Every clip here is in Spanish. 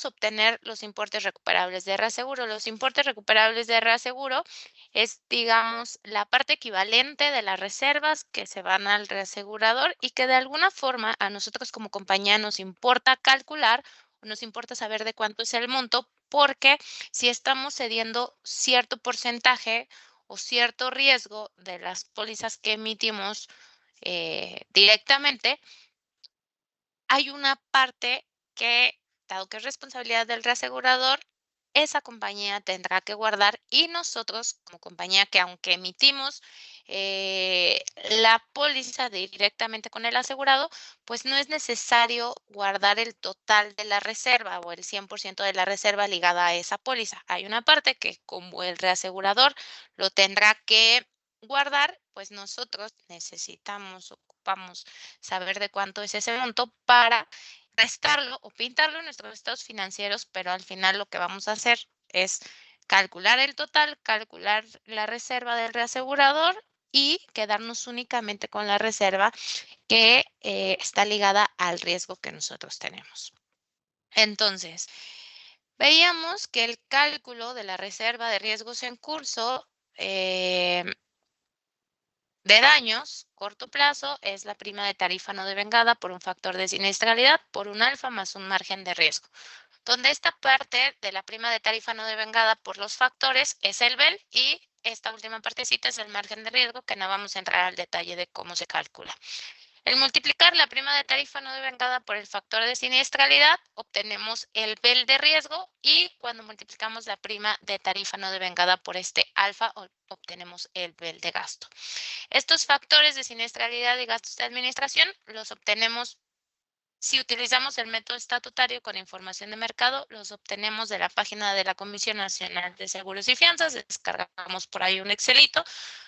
obtener los importes recuperables de reaseguro. Los importes recuperables de reaseguro es, digamos, la parte equivalente de las reservas que se van al reasegurador y que de alguna forma a nosotros como compañía nos importa calcular, nos importa saber de cuánto es el monto, porque si estamos cediendo cierto porcentaje o cierto riesgo de las pólizas que emitimos directamente, hay una parte que, dado que es responsabilidad del reasegurador, esa compañía tendrá que guardar y nosotros, como compañía que aunque emitimos la póliza directamente con el asegurado, pues no es necesario guardar el total de la reserva o el 100% de la reserva ligada a esa póliza. Hay una parte que como el reasegurador lo tendrá que guardar, pues nosotros ocupamos saber de cuánto es ese monto para restarlo o pintarlo en nuestros estados financieros, pero al final lo que vamos a hacer es calcular el total, calcular la reserva del reasegurador y quedarnos únicamente con la reserva que está ligada al riesgo que nosotros tenemos. Entonces, veíamos que el cálculo de la reserva de riesgos en curso de daños, corto plazo, es la prima de tarifa no devengada por un factor de siniestralidad por un alfa más un margen de riesgo, donde esta parte de la prima de tarifa no devengada por los factores es el BEL y esta última partecita es el margen de riesgo, que no vamos a entrar al detalle de cómo se calcula. El multiplicar la prima de tarifa no devengada por el factor de siniestralidad, obtenemos el BEL de riesgo y cuando multiplicamos la prima de tarifa no devengada por este alfa, obtenemos el BEL de gasto. Estos factores de siniestralidad y gastos de administración los obtenemos si utilizamos el método estatutario con información de mercado, los obtenemos de la página de la Comisión Nacional de Seguros y Fianzas. Descargamos por ahí un Excelito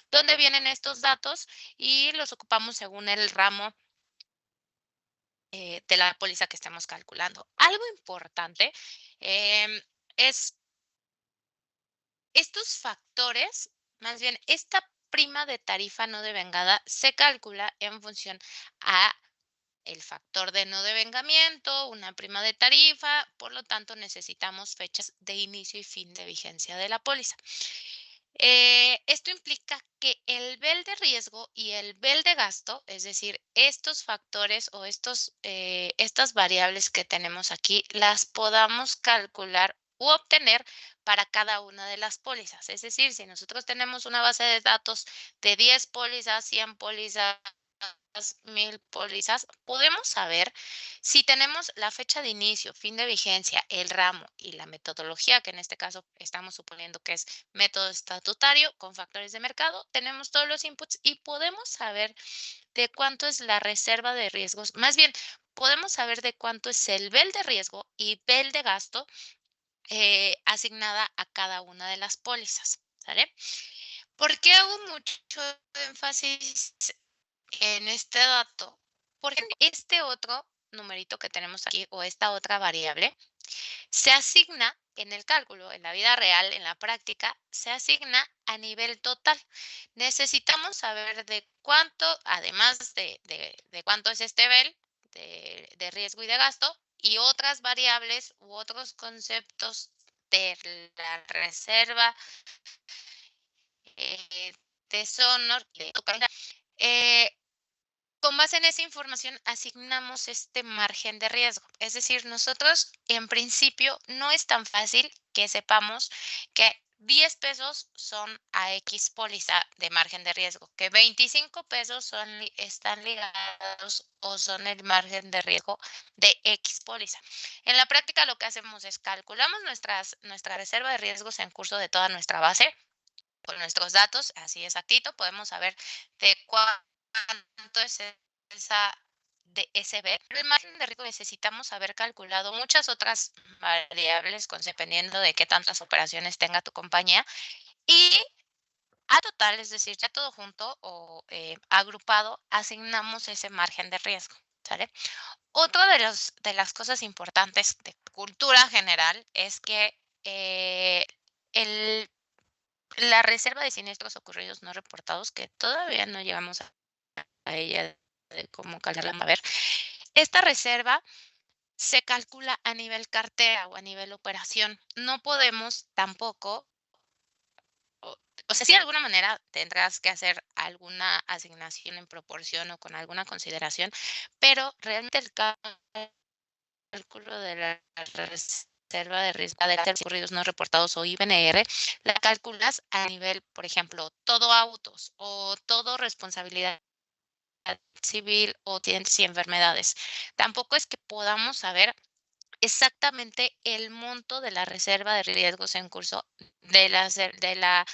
donde vienen estos datos y los ocupamos según el ramo de la póliza que estamos calculando. Algo importante es estos factores, más bien esta prima de tarifa no devengada se calcula en función a el factor de no devengamiento, una prima de tarifa, por lo tanto necesitamos fechas de inicio y fin de vigencia de la póliza. Esto implica que el BEL de riesgo y el BEL de gasto, es decir, estos factores o estas variables que tenemos aquí, las podamos calcular u obtener para cada una de las pólizas. Es decir, si nosotros tenemos una base de datos de 10 pólizas, 100 pólizas, 1000 pólizas, podemos saber si tenemos la fecha de inicio, fin de vigencia, el ramo y la metodología, que en este caso estamos suponiendo que es método estatutario con factores de mercado, tenemos todos los inputs y podemos saber de cuánto es la reserva de riesgos. Más bien, podemos saber de cuánto es el BEL de riesgo y BEL de gasto asignada a cada una de las pólizas. ¿Sale? ¿Por qué hago mucho énfasis en este dato? Porque este otro numerito que tenemos aquí o esta otra variable se asigna en el cálculo, en la vida real, en la práctica, se asigna a nivel total. Necesitamos saber de cuánto, además de cuánto es este BEL de riesgo y de gasto, y otras variables u otros conceptos de la reserva de Sonor, eh, con base en esa información asignamos este margen de riesgo. Es decir, nosotros en principio no es tan fácil que sepamos que 10 pesos son a X póliza de margen de riesgo, que 25 pesos están ligados o son el margen de riesgo de X póliza. En la práctica lo que hacemos es calculamos nuestra reserva de riesgos en curso de toda nuestra base con nuestros datos, así exactito, podemos saber de cuánto es esa de SB. El margen de riesgo necesitamos haber calculado muchas otras variables, dependiendo de qué tantas operaciones tenga tu compañía. Y a total, es decir, ya todo junto o agrupado, asignamos ese margen de riesgo. ¿Sale? Otra de las cosas importantes de cultura general es que la reserva de siniestros ocurridos no reportados, que todavía no llegamos a ella de cómo calcularla. A ver, esta reserva se calcula a nivel cartera o a nivel operación. No podemos tampoco, o, o sea, sí, de alguna manera tendrás que hacer alguna asignación en proporción o con alguna consideración, pero realmente el cálculo de la reserva de riesgo de gastos ocurridos no reportados o IBNR, la calculas a nivel, por ejemplo, todo autos o todo responsabilidad civil o tienes y enfermedades. Tampoco es que podamos saber exactamente el monto de la reserva de riesgos en curso de la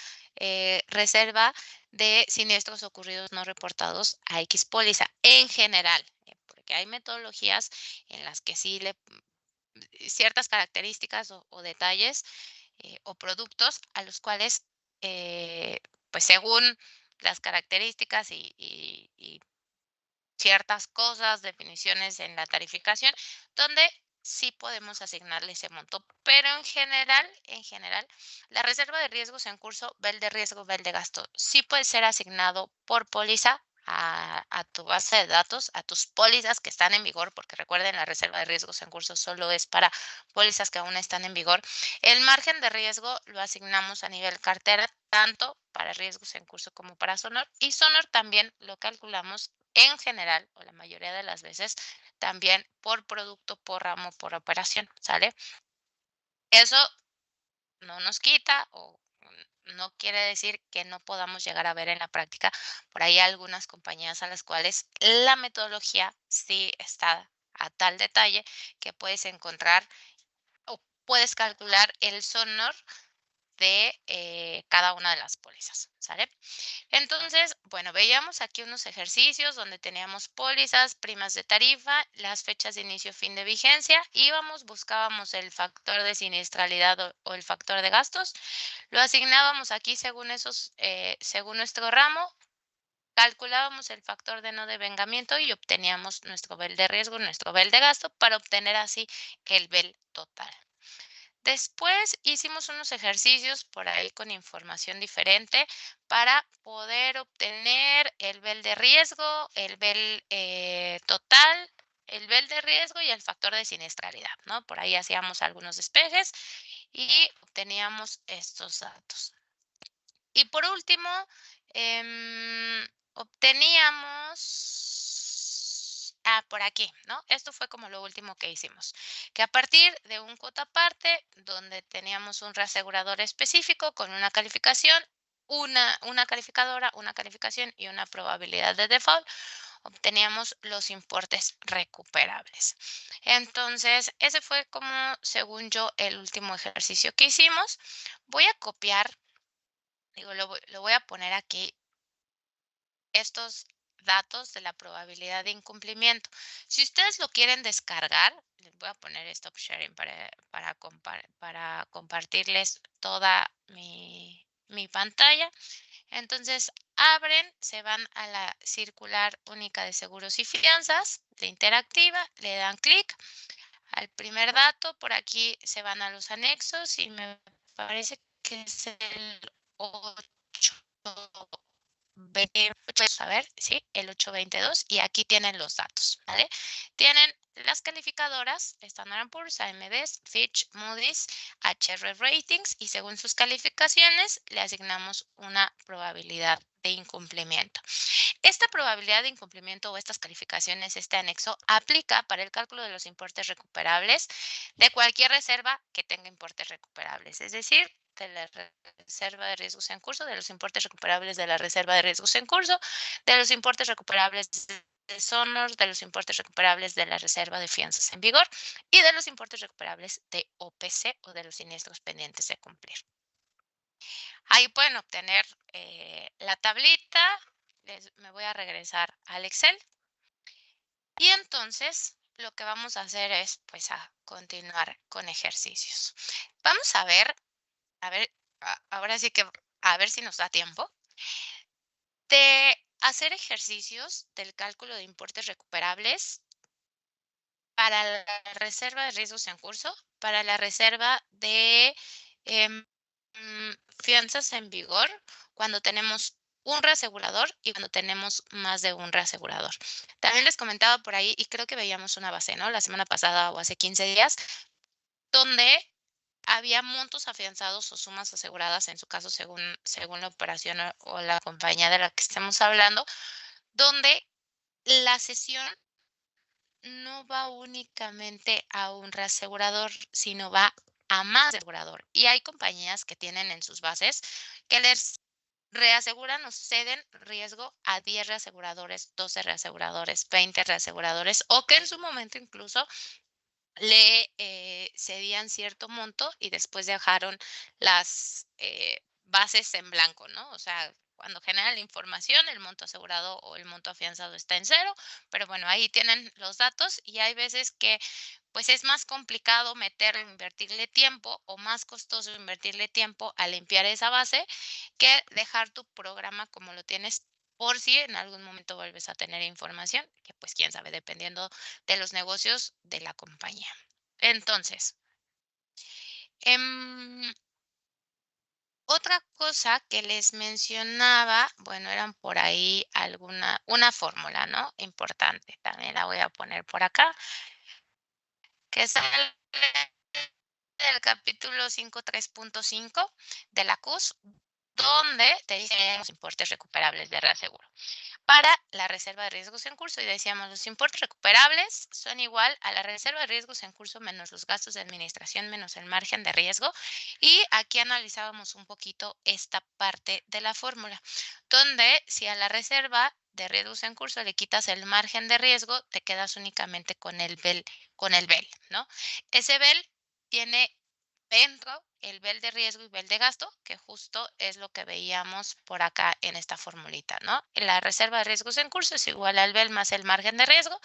reserva de siniestros ocurridos no reportados a X póliza en general, porque hay metodologías en las que sí le ciertas características o detalles o productos a los cuales, pues según las características y ciertas cosas, definiciones en la tarificación, donde sí podemos asignarle ese monto. Pero en general, la reserva de riesgos en curso, ve el de riesgo, ve el de gasto, sí puede ser asignado por póliza a tu base de datos, a tus pólizas que están en vigor, porque recuerden, la reserva de riesgos en curso solo es para pólizas que aún están en vigor. El margen de riesgo lo asignamos a nivel cartera, tanto para riesgos en curso como para Sonor. Y Sonor también lo calculamos en general, o la mayoría de las veces, también por producto, por ramo, por operación, ¿sale? Eso no nos quita o no quiere decir que no podamos llegar a ver en la práctica por ahí algunas compañías a las cuales la metodología sí está a tal detalle que puedes encontrar o puedes calcular el sonor de cada una de las pólizas, ¿sale? Entonces, bueno, veíamos aquí unos ejercicios donde teníamos pólizas, primas de tarifa, las fechas de inicio, fin de vigencia, íbamos, buscábamos el factor de siniestralidad o el factor de gastos, lo asignábamos aquí según esos, según nuestro ramo, calculábamos el factor de no devengamiento y obteníamos nuestro BEL de riesgo, nuestro BEL de gasto para obtener así el BEL total. Después hicimos unos ejercicios por ahí con información diferente para poder obtener el BEL de riesgo, el BEL total, el BEL de riesgo y el factor de siniestralidad, ¿no? Por ahí hacíamos algunos despejes y obteníamos estos datos. Y por último, obteníamos, por aquí, ¿no? Esto fue como lo último que hicimos, que a partir de un cuota parte, donde teníamos un reasegurador específico con una calificación, una calificadora, una calificación y una probabilidad de default, obteníamos los importes recuperables. Entonces, ese fue como, según yo, el último ejercicio que hicimos. Voy a copiar. Digo, lo voy a poner aquí, estos datos de la probabilidad de incumplimiento. Si ustedes lo quieren descargar, les voy a poner stop sharing para compartirles toda mi pantalla. Entonces, abren, se van a la circular única de seguros y fianzas de interactiva, le dan clic al primer dato, por aquí se van a los anexos y me parece que es el 8. A ver, sí, el 822 y aquí tienen los datos, ¿vale? Tienen las calificadoras, Standard Poor's, AMD's, Fitch, Moody's, HR Ratings y según sus calificaciones le asignamos una probabilidad de incumplimiento. Esta probabilidad de incumplimiento o estas calificaciones, este anexo, aplica para el cálculo de los importes recuperables de cualquier reserva que tenga importes recuperables, es decir, de la reserva de riesgos en curso, de los importes recuperables de la reserva de riesgos en curso, de los importes recuperables de Sonor, de los importes recuperables de la reserva de fianzas en vigor y de los importes recuperables de OPC o de los siniestros pendientes de cumplir. Ahí pueden obtener la tablita. Me voy a regresar al Excel. Y entonces lo que vamos a hacer es pues a continuar con ejercicios. Vamos a ver, ahora sí que a ver si nos da tiempo de hacer ejercicios del cálculo de importes recuperables para la reserva de riesgos en curso, para la reserva de em, fianzas en vigor, cuando tenemos un reasegurador y cuando tenemos más de un reasegurador. También les comentaba por ahí, y creo que veíamos una base, ¿no? La semana pasada o hace 15 días, donde había montos afianzados o sumas aseguradas, en su caso, según la operación o la compañía de la que estemos hablando, donde la cesión no va únicamente a un reasegurador, sino va a más asegurador. Y hay compañías que tienen en sus bases que les reaseguran o ceden riesgo a 10 reaseguradores, 12 reaseguradores, 20 reaseguradores, o que en su momento incluso le cedían cierto monto y después dejaron las bases en blanco, ¿no? O sea, cuando generan la información, el monto asegurado o el monto afianzado está en cero, pero bueno, ahí tienen los datos y hay veces que pues es más complicado meterlo, invertirle tiempo o más costoso invertirle tiempo a limpiar esa base que dejar tu programa como lo tienes por si en algún momento vuelves a tener información, que pues quién sabe, dependiendo de los negocios de la compañía. Entonces, em, otra cosa que les mencionaba, bueno, eran por ahí una fórmula, ¿no? Importante. También la voy a poner por acá, que sale del capítulo 5.3.5 de la CUS, donde te dicen los importes recuperables de reaseguro para la reserva de riesgos en curso. Y decíamos, los importes recuperables son igual a la reserva de riesgos en curso menos los gastos de administración menos el margen de riesgo. Y aquí analizábamos un poquito esta parte de la fórmula, donde si a la reserva de riesgos en curso le quitas el margen de riesgo, te quedas únicamente con el BEL, ¿no? Ese BEL tiene dentro el BEL de riesgo y BEL de gasto, que justo es lo que veíamos por acá en esta formulita, ¿no? La reserva de riesgos en curso es igual al BEL más el margen de riesgo.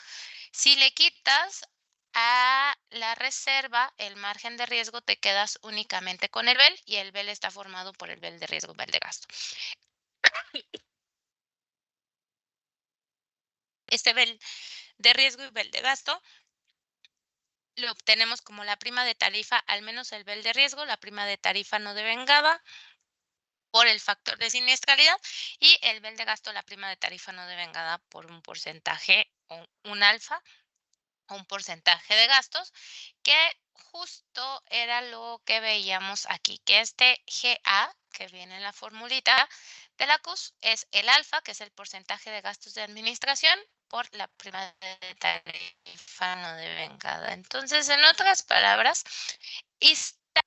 Si le quitas a la reserva el margen de riesgo, te quedas únicamente con el BEL y el BEL está formado por el BEL de riesgo y BEL de gasto. Este BEL de riesgo y BEL de gasto lo obtenemos como la prima de tarifa, al menos el BEL de riesgo, la prima de tarifa no devengada por el factor de siniestralidad y el BEL de gasto, la prima de tarifa no devengada por un porcentaje o un alfa o un porcentaje de gastos, que justo era lo que veíamos aquí, que este GA, que viene en la formulita de la CUS, es el alfa, que es el porcentaje de gastos de administración, por la prima de tarifa no devengada. Entonces, en otras palabras, esta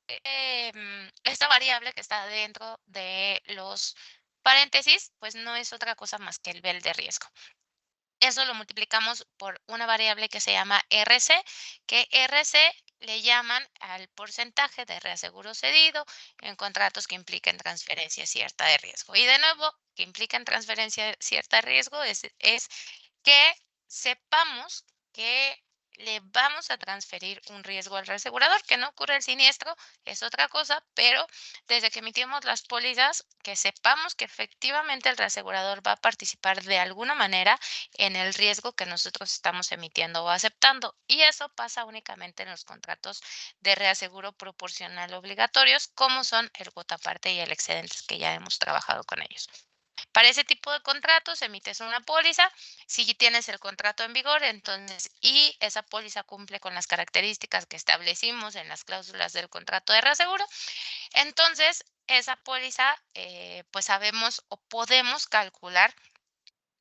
variable que está dentro de los paréntesis, pues no es otra cosa más que el BEL de riesgo. Eso lo multiplicamos por una variable que se llama RC, que RC le llaman al porcentaje de reaseguro cedido en contratos que impliquen transferencia cierta de riesgo. Y de nuevo, que implican transferencia cierta de riesgo es que sepamos que le vamos a transferir un riesgo al reasegurador, que no ocurre el siniestro, es otra cosa, pero desde que emitimos las pólizas, que sepamos que efectivamente el reasegurador va a participar de alguna manera en el riesgo que nosotros estamos emitiendo o aceptando. Y eso pasa únicamente en los contratos de reaseguro proporcional obligatorios, como son el cuota parte y el excedente, que ya hemos trabajado con ellos. Para ese tipo de contratos emites una póliza, si tienes el contrato en vigor, entonces, y esa póliza cumple con las características que establecimos en las cláusulas del contrato de reaseguro, entonces esa póliza, pues sabemos o podemos calcular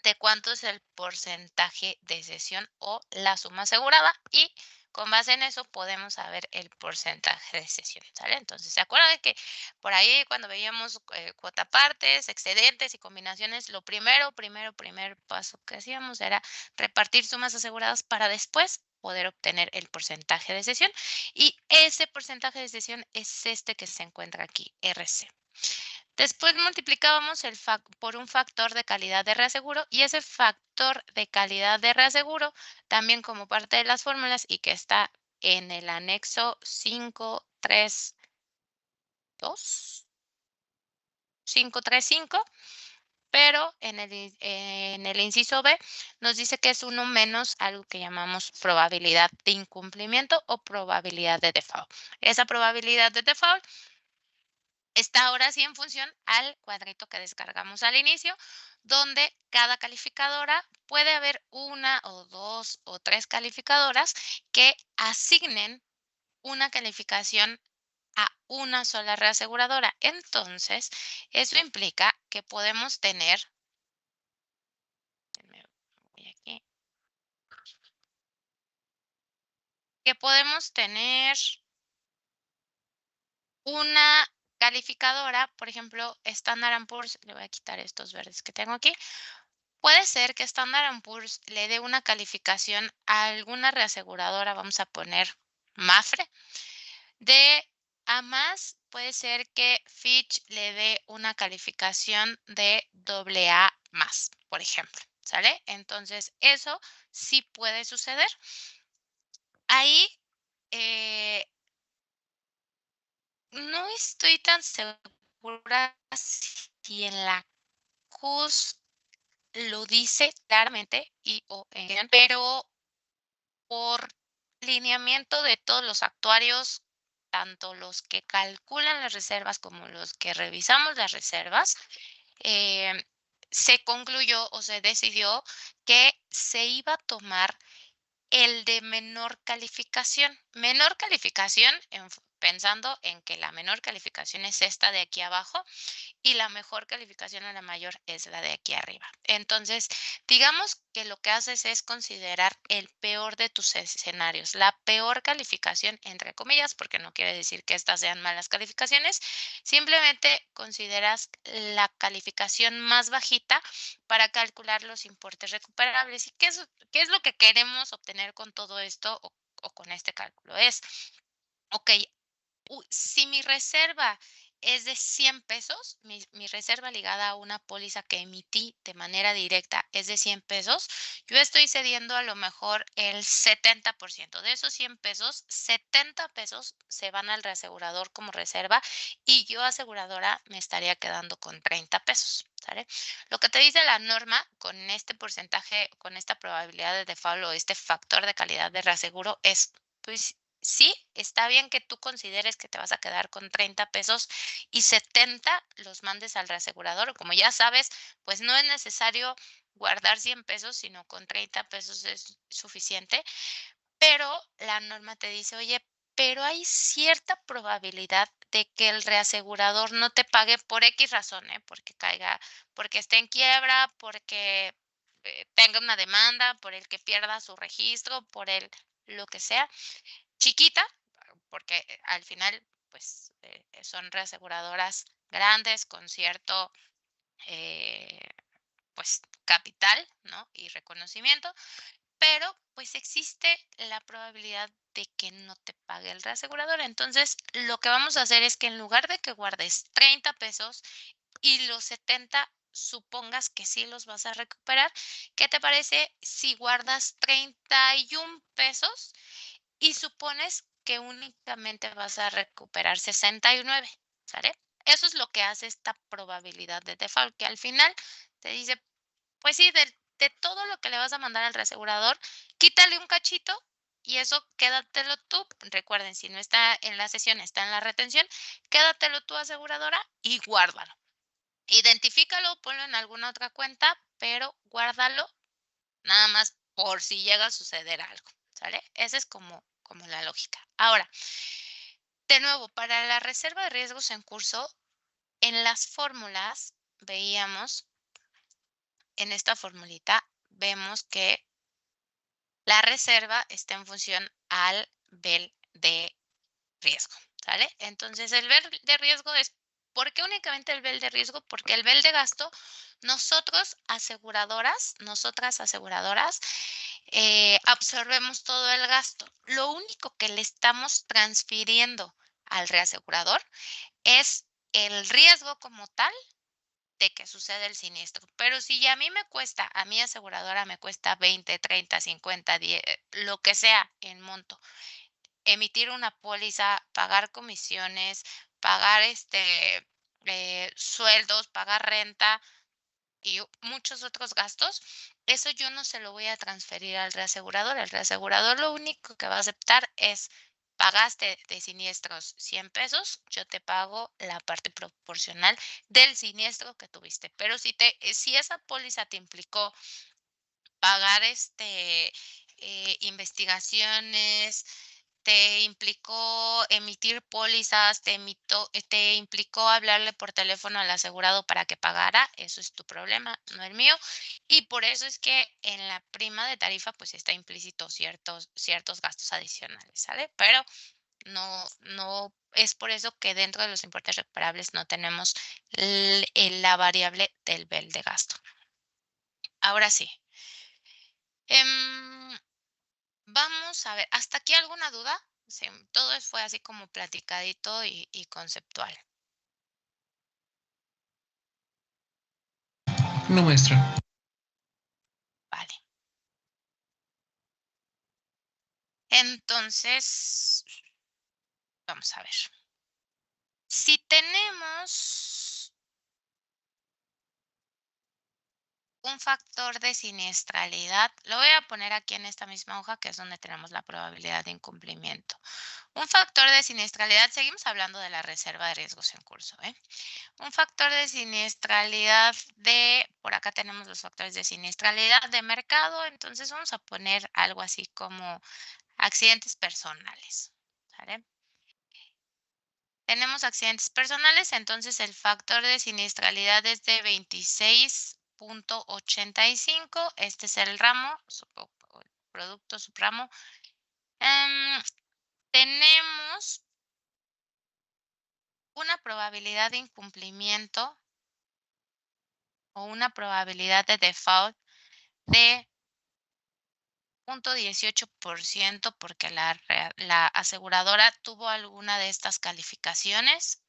de cuánto es el porcentaje de cesión o la suma asegurada y con base en eso podemos saber el porcentaje de cesión, ¿sale? Entonces, ¿se acuerdan de que por ahí cuando veíamos cuota partes, excedentes y combinaciones, lo primer paso que hacíamos era repartir sumas aseguradas para después poder obtener el porcentaje de cesión y ese porcentaje de cesión es este que se encuentra aquí, RC. Después multiplicábamos por un factor de calidad de reaseguro y ese factor de calidad de reaseguro también como parte de las fórmulas y que está en el anexo 535, pero en el inciso B nos dice que es uno menos algo que llamamos probabilidad de incumplimiento o probabilidad de default. Esa probabilidad de default Está ahora sí en función al cuadrito que descargamos al inicio, donde cada calificadora puede haber una o dos o tres calificadoras que asignen una calificación a una sola reaseguradora. Entonces, eso implica que podemos tener, me voy aquí, que podemos tener una calificadora, por ejemplo, Standard Poor's, le voy a quitar estos verdes que tengo aquí. Puede ser que Standard Poor's le dé una calificación a alguna reaseguradora, vamos a poner Mafre, de A más. Puede ser que Fitch le dé una calificación de AA más, por ejemplo, ¿sale? Entonces, eso sí puede suceder. Ahí no estoy tan segura si en la CUS lo dice claramente y o pero por lineamiento de todos los actuarios, tanto los que calculan las reservas como los que revisamos las reservas, em, se concluyó o se decidió que se iba a tomar el de menor calificación. Menor calificación, pensando en que la menor calificación es esta de aquí abajo y la mejor calificación o la mayor es la de aquí arriba. Entonces, digamos que lo que haces es considerar el peor de tus escenarios, la peor calificación, entre comillas, porque no quiere decir que estas sean malas calificaciones, simplemente consideras la calificación más bajita para calcular los importes recuperables. ¿Y qué es lo que queremos obtener con todo esto o con este cálculo? Es, ok, si mi reserva es de 100 pesos, mi reserva ligada a una póliza que emití de manera directa es de 100 pesos, yo estoy cediendo a lo mejor el 70%. De esos 100 pesos, 70 pesos se van al reasegurador como reserva y yo aseguradora me estaría quedando con 30 pesos. ¿Sale? Lo que te dice la norma con este porcentaje, con esta probabilidad de default o este factor de calidad de reaseguro es, pues sí, está bien que tú consideres que te vas a quedar con 30 pesos y 70 los mandes al reasegurador. Como ya sabes, pues no es necesario guardar 100 pesos, sino con 30 pesos es suficiente. Pero la norma te dice, oye, pero hay cierta probabilidad de que el reasegurador no te pague por X razón, ¿eh? Porque caiga, porque esté en quiebra, porque tenga una demanda, por el que pierda su registro, por el lo que sea chiquita, porque al final, pues, son reaseguradoras grandes con cierto, eh, pues, capital, ¿no? Y reconocimiento, pero, pues, existe la probabilidad de que no te pague el reasegurador. Entonces, lo que vamos a hacer es que en lugar de que guardes 30 pesos y los 70 supongas que sí los vas a recuperar, ¿qué te parece si guardas 31 pesos y supones que únicamente vas a recuperar 69, ¿sale? Eso es lo que hace esta probabilidad de default, que al final te dice, pues sí, de todo lo que le vas a mandar al reasegurador, quítale un cachito y eso quédatelo tú. Recuerden, si no está en la sesión, está en la retención, quédatelo tú aseguradora y guárdalo. Identifícalo, ponlo en alguna otra cuenta, pero guárdalo nada más por si llega a suceder algo, ¿sale? Esa es como la lógica. Ahora, de nuevo, para la reserva de riesgos en curso, en las fórmulas veíamos, en esta formulita, vemos que la reserva está en función al BEL de riesgo, ¿sale? Entonces, el BEL de riesgo es, ¿por qué únicamente el BEL de riesgo? Porque el BEL de gasto, nosotras aseguradoras, absorbemos todo el gasto. Lo único que le estamos transfiriendo al reasegurador es el riesgo como tal de que suceda el siniestro. Pero si ya a mí me cuesta, a mi aseguradora me cuesta 20, 30, 50, 10, lo que sea en monto, emitir una póliza, pagar comisiones, pagar sueldos, pagar renta y muchos otros gastos, eso yo no se lo voy a transferir al reasegurador. El reasegurador lo único que va a aceptar es pagaste de siniestros 100 pesos, yo te pago la parte proporcional del siniestro que tuviste. Pero si esa póliza te implicó pagar, investigaciones, te implicó emitir pólizas, te implicó hablarle por teléfono al asegurado para que pagara, eso es tu problema, no el mío. Y por eso es que en la prima de tarifa, pues, está implícito ciertos gastos adicionales, ¿sale? Pero no es por eso que dentro de los importes recuperables no tenemos la variable del bel de gasto. Ahora sí, em, vamos a ver, ¿hasta aquí alguna duda? Sí, todo fue así como platicadito y conceptual. No, maestra. Vale. Entonces, vamos a ver. Si tenemos un factor de siniestralidad, lo voy a poner aquí en esta misma hoja, que es donde tenemos la probabilidad de incumplimiento. Un factor de siniestralidad, seguimos hablando de la reserva de riesgos en curso, ¿eh? Un factor de siniestralidad por acá tenemos los factores de siniestralidad de mercado, entonces vamos a poner algo así como accidentes personales, ¿sale? Tenemos accidentes personales, entonces el factor de siniestralidad es de 26.85. Este es el ramo, o el producto subramo. Tenemos una probabilidad de incumplimiento o una probabilidad de default de 0.18% porque la aseguradora tuvo alguna de estas calificaciones.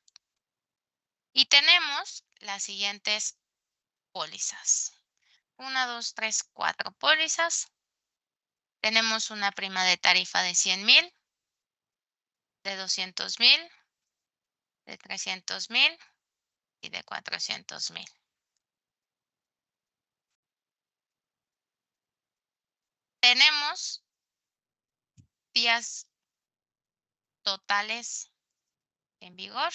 Y tenemos las siguientes pólizas. 1, 2, 3, 4 pólizas. Tenemos una prima de tarifa de 100,000, de 200,000, de 300,000 y de 400,000. Tenemos días totales en vigor.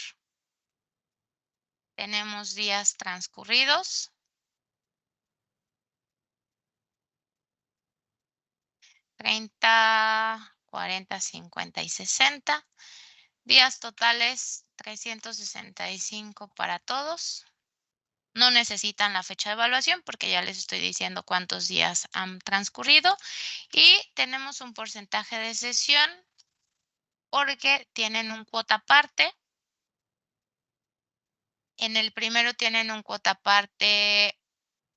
Tenemos días transcurridos. 30, 40, 50 y 60. Días totales 365 para todos. No necesitan la fecha de evaluación porque ya les estoy diciendo cuántos días han transcurrido. Y tenemos un porcentaje de cesión porque tienen un cuota parte. En el primero tienen un cuota parte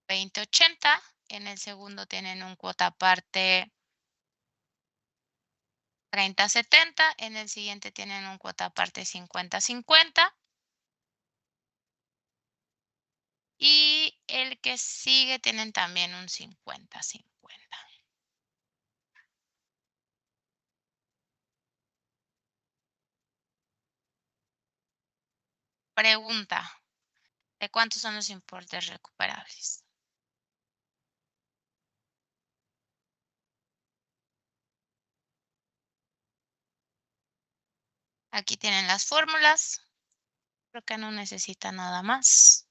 2080. En el segundo tienen un cuota parte 30-70. En el siguiente tienen un cuota parte 50-50. Y el que sigue tienen también un 50-50. Pregunta, ¿de cuántos son los importes recuperables? Aquí tienen las fórmulas. Creo que no necesita nada más.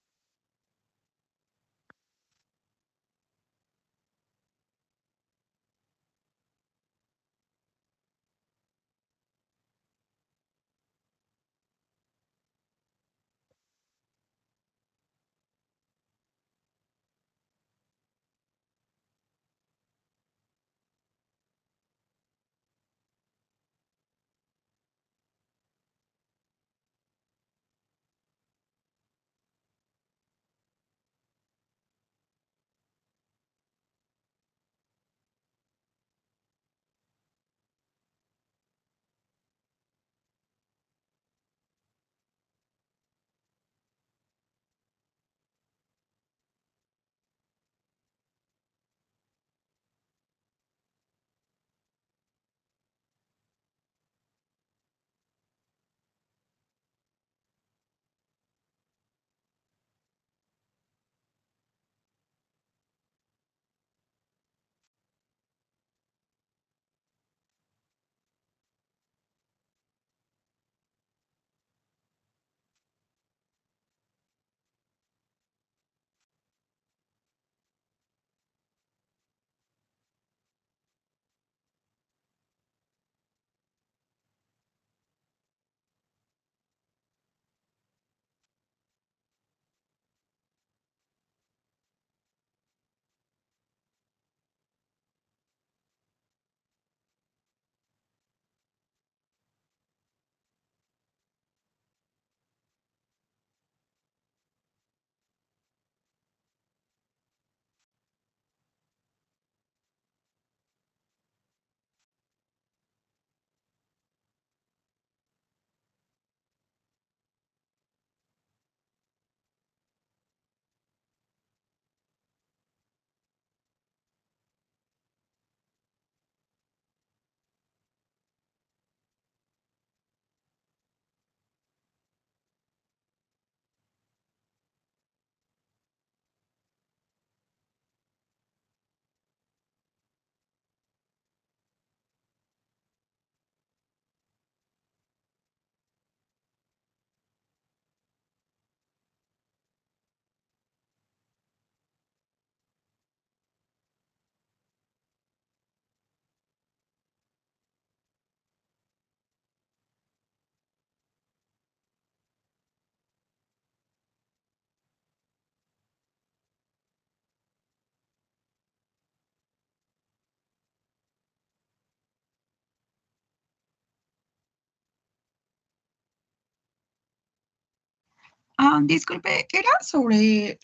Disculpe, era sobre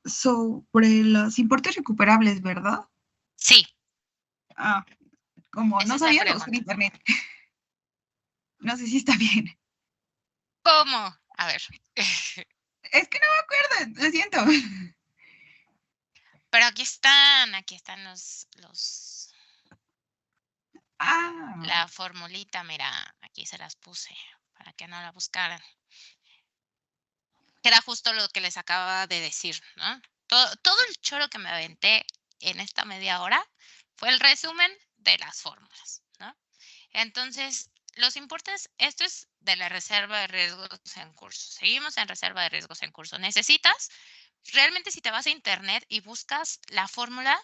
sobre los importes recuperables, ¿verdad? Sí, Ah, como esa no es la sabía, lo busqué en pregunta. internet. No sé si está bien. ¿Cómo? A ver. Es que no me acuerdo, lo siento. Pero aquí están Ah, la formulita, mira, aquí se las puse para que no la buscaran. Que era justo lo que les acababa de decir, ¿no? Todo el choro que me aventé en esta media hora fue el resumen de las fórmulas, ¿no? Entonces, los importes, esto es de la reserva de riesgos en curso. Seguimos en reserva de riesgos en curso. Necesitas, realmente si te vas a internet y buscas la fórmula,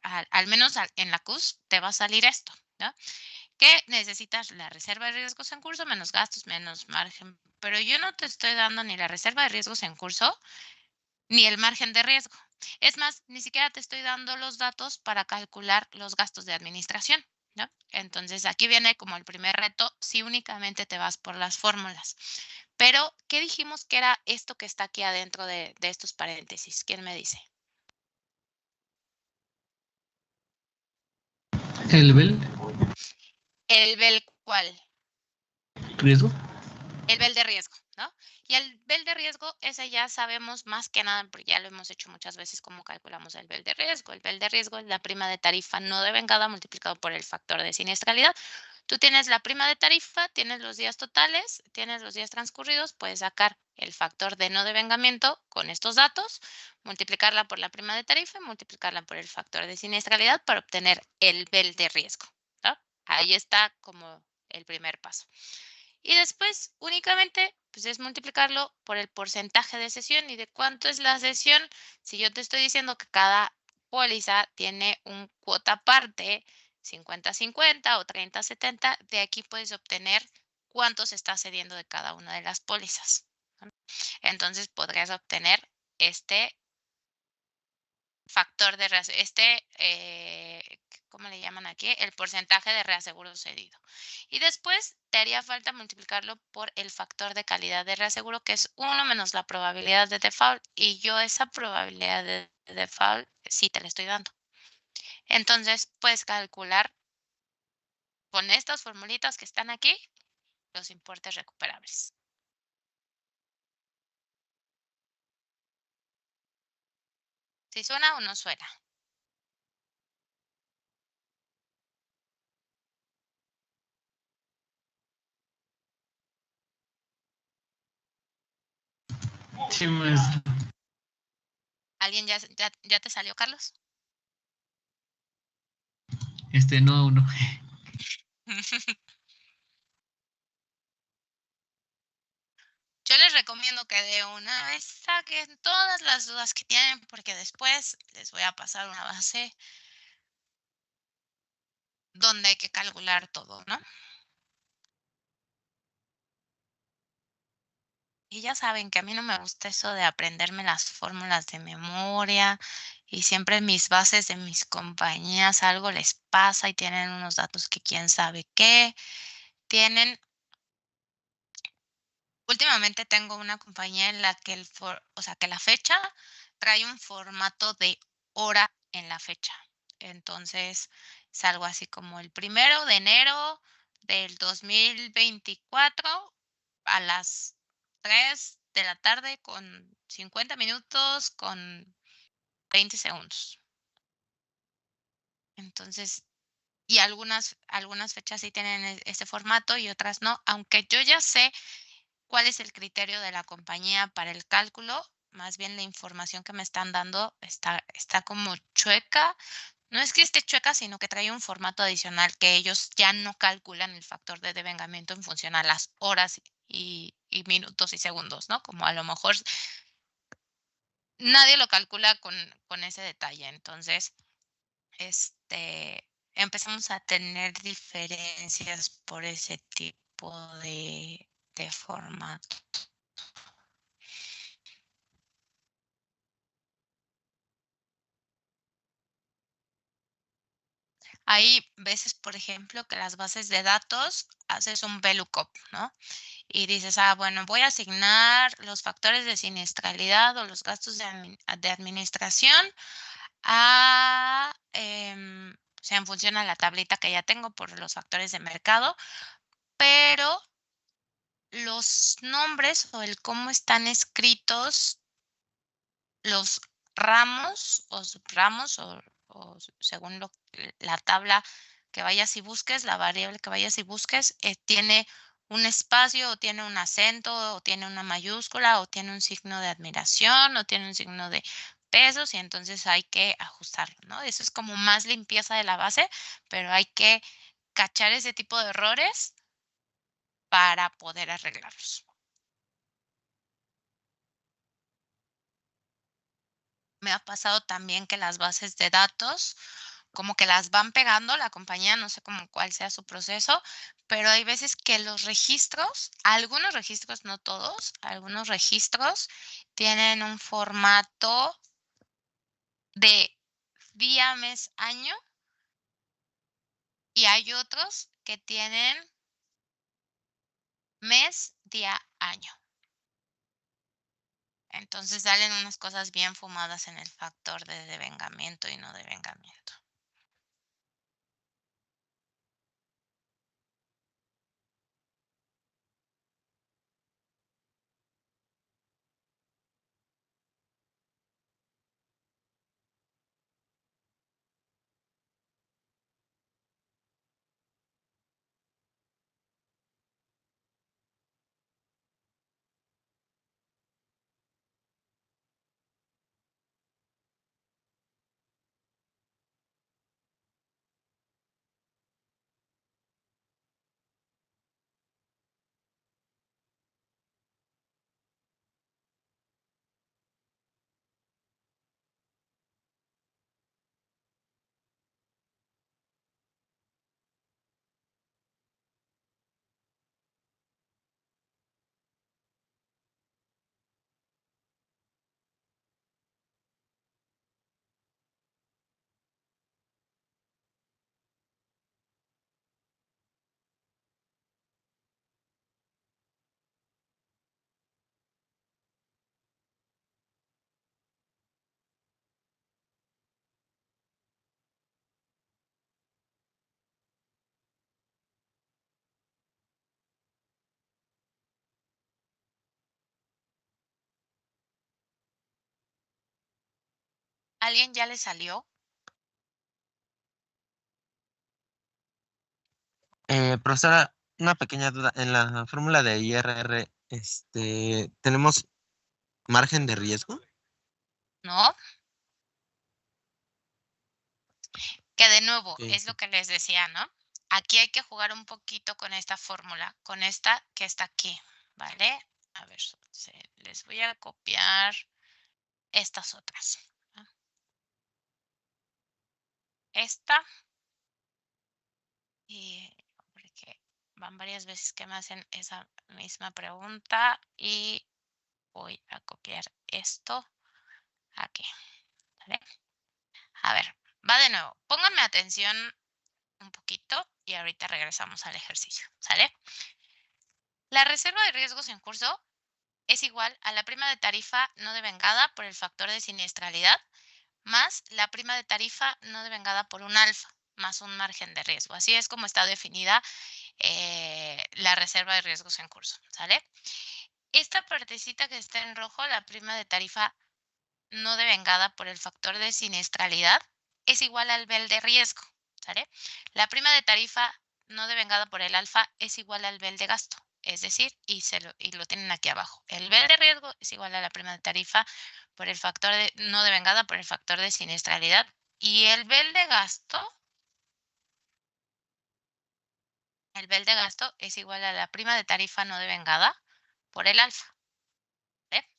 al menos en la CUS, te va a salir esto, ¿no? Que necesitas la reserva de riesgos en curso menos gastos menos margen. Pero yo no te estoy dando ni la reserva de riesgos en curso ni el margen de riesgo. Es más, ni siquiera te estoy dando los datos para calcular los gastos de administración, ¿no? Entonces, aquí viene como el primer reto si únicamente te vas por las fórmulas. Pero, ¿qué dijimos que era esto que está aquí adentro de estos paréntesis? ¿Quién me dice? El BEL, El BEL, ¿cuál? riesgo. El BEL de riesgo, ¿no? Y el BEL de riesgo, ese ya sabemos más que nada, porque ya lo hemos hecho muchas veces, cómo calculamos el BEL de riesgo. El BEL de riesgo es la prima de tarifa no devengada multiplicado por el factor de siniestralidad. Tú tienes la prima de tarifa, tienes los días totales, tienes los días transcurridos, puedes sacar el factor de no devengamiento con estos datos, multiplicarla por la prima de tarifa y multiplicarla por el factor de siniestralidad para obtener el BEL de riesgo, ¿no? Ahí está como el primer paso. Y después únicamente pues es multiplicarlo por el porcentaje de cesión. ¿Y de cuánto es la cesión? Si yo te estoy diciendo que cada póliza tiene un cuota aparte, 50-50 o 30-70, de aquí puedes obtener cuánto se está cediendo de cada una de las pólizas, ¿no? Entonces podrías obtener este factor de ¿cómo le llaman aquí? El porcentaje de reaseguro cedido. Y después te haría falta multiplicarlo por el factor de calidad de reaseguro, que es 1 menos la probabilidad de default. Y yo esa probabilidad de default sí te la estoy dando. Entonces puedes calcular con estas formulitas que están aquí los importes recuperables. ¿Sí suena o no suena? Sí, maestro. ¿Alguien ya te salió, Carlos? No aún no. Yo les recomiendo que de una vez saquen todas las dudas que tienen, porque después les voy a pasar una base donde hay que calcular todo, ¿no? Y ya saben que a mí no me gusta eso de aprenderme las fórmulas de memoria y siempre mis bases de mis compañías algo les pasa y tienen unos datos que quién sabe qué. Tienen Últimamente tengo una compañía en la que o sea, que la fecha trae un formato de hora en la fecha. Entonces, es algo así como el 1 de enero del 2024 a las 3 de la tarde con 50 minutos con 20 segundos. Entonces, y algunas fechas sí tienen ese formato y otras no, aunque yo ya sé cuál es el criterio de la compañía para el cálculo, más bien la información que me están dando está como chueca. No es que esté chueca, sino que trae un formato adicional que ellos ya no calculan el factor de devengamiento en función a las horas y minutos y segundos, ¿no? Como a lo mejor nadie lo calcula con ese detalle. Entonces, empezamos a tener diferencias por ese tipo de formato. Hay veces, por ejemplo, que las bases de datos haces un VLOOKUP, ¿no? Y dices, bueno, voy a asignar los factores de siniestralidad o los gastos de administración a, o sea, en función a la tablita que ya tengo por los factores de mercado, pero los nombres o el cómo están escritos los ramos o subramos o según la tabla que vayas y busques, la variable que vayas y busques, tiene un espacio o tiene un acento o tiene una mayúscula o tiene un signo de admiración o tiene un signo de pesos y entonces hay que ajustarlo, ¿no? Eso es como más limpieza de la base, pero hay que cachar ese tipo de errores para poder arreglarlos. Me ha pasado también que las bases de datos como que las van pegando la compañía, no sé cómo cuál sea su proceso, pero hay veces que los registros, algunos registros, no todos, algunos registros tienen un formato de día, mes, año y hay otros que tienen mes, día, año. Entonces salen unas cosas bien fumadas en el factor de devengamiento y no devengamiento. ¿Alguien ya le salió? Profesora, una pequeña duda. En la fórmula de IRR, ¿tenemos margen de riesgo? ¿No? Que de nuevo, Ok, es lo que les decía, ¿no? Aquí hay que jugar un poquito con esta fórmula, con esta que está aquí, ¿vale? A ver, les voy a copiar estas otras. ¿No? Esta, y porque van varias veces que me hacen esa misma pregunta y voy a copiar esto aquí, ¿vale? A ver, va de nuevo. Pónganme atención un poquito y ahorita regresamos al ejercicio, ¿sale? La reserva de riesgos en curso es igual a la prima de tarifa no devengada por el factor de siniestralidad más la prima de tarifa no devengada por un alfa más un margen de riesgo. Así es como está definida la reserva de riesgos en curso, ¿sale? Esta partecita que está en rojo, la prima de tarifa no devengada por el factor de siniestralidad, es igual al BEL de riesgo, ¿sale? La prima de tarifa no devengada por el alfa es igual al BEL de gasto. Es decir, y lo tienen aquí abajo. El BEL de riesgo es igual a la prima de tarifa por el factor de no devengada por el factor de siniestralidad. Y el BEL de gasto es igual a la prima de tarifa no devengada por el alfa. ¿Vale?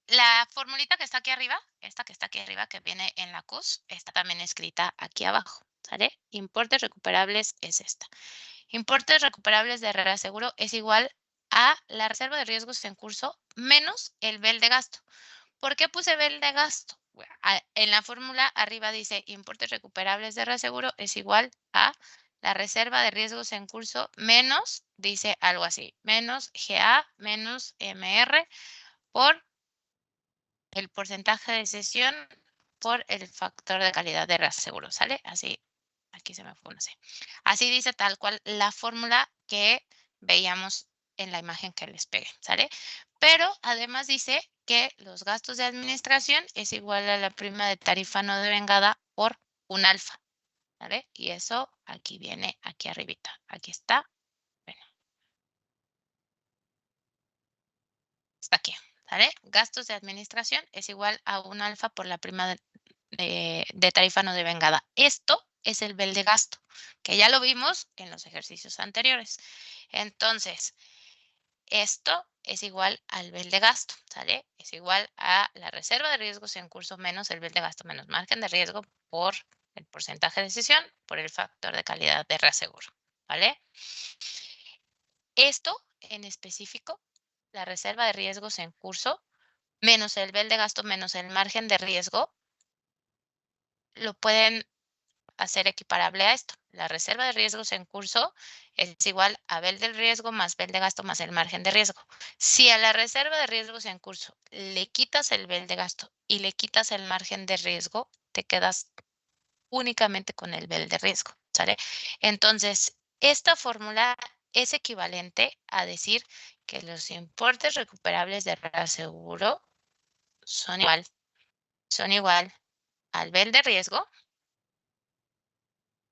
La formulita que está aquí arriba, esta que está aquí arriba, que viene en la CUS, está también escrita aquí abajo, ¿sale? Importes recuperables es esta. Importes recuperables de reaseguro es igual a la reserva de riesgos en curso menos el BEL de gasto. ¿Por qué puse BEL de gasto? En la fórmula arriba dice importes recuperables de reaseguro es igual a la reserva de riesgos en curso menos, dice algo así, menos GA menos MR por el porcentaje de cesión por el factor de calidad de reaseguro, ¿sale? Así, aquí se me fue, no sé. Así dice tal cual la fórmula que veíamos en la imagen que les pegué, ¿sale? Pero además dice que los gastos de administración es igual a la prima de tarifa no devengada por un alfa, ¿vale? Y eso aquí viene, aquí arribita, aquí está, bueno, está aquí, ¿vale? Gastos de administración es igual a un alfa por la prima de tarifa no devengada. Esto es el BEL de gasto, que ya lo vimos en los ejercicios anteriores. Entonces, esto es igual al BEL de gasto, ¿sale? Es igual a la reserva de riesgos en curso menos el BEL de gasto menos margen de riesgo por el porcentaje de cesión por el factor de calidad de reaseguro, ¿vale? Esto en específico, la reserva de riesgos en curso menos el BEL de gasto menos el margen de riesgo, lo pueden hacer equiparable a esto. La reserva de riesgos en curso es igual a BEL del riesgo más BEL de gasto más el margen de riesgo. Si a la reserva de riesgos en curso le quitas el BEL de gasto y le quitas el margen de riesgo, te quedas únicamente con el BEL de riesgo, ¿sale? Entonces, esta fórmula es equivalente a decir que los importes recuperables de reaseguro son igual al BEL de riesgo,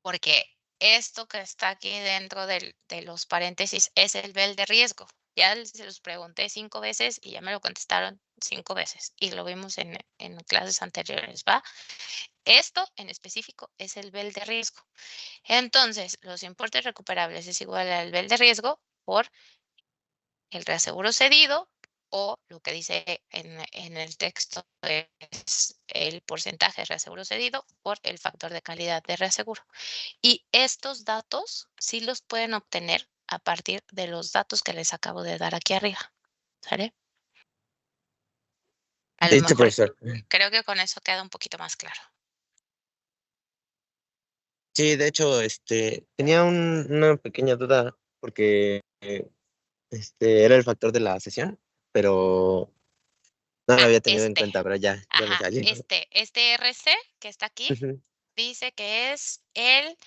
porque esto que está aquí dentro de los paréntesis es el BEL de riesgo. Ya se los pregunté 5 veces y ya me lo contestaron 5 veces y lo vimos en clases anteriores, ¿va? Esto en específico es el BEL de riesgo. Entonces, los importes recuperables es igual al BEL de riesgo por el reaseguro cedido o lo que dice en el texto es el porcentaje de reaseguro cedido por el factor de calidad de reaseguro. Y estos datos sí los pueden obtener a partir de los datos que les acabo de dar aquí arriba, ¿sale? A lo Listo, mejor profesor. creo que con eso queda un poquito más claro. Sí, de hecho, tenía una pequeña duda porque era el factor de la sesión, pero no lo había tenido en cuenta, pero ya me Ajá, salió. este RC que está aquí Ujú. dice que es el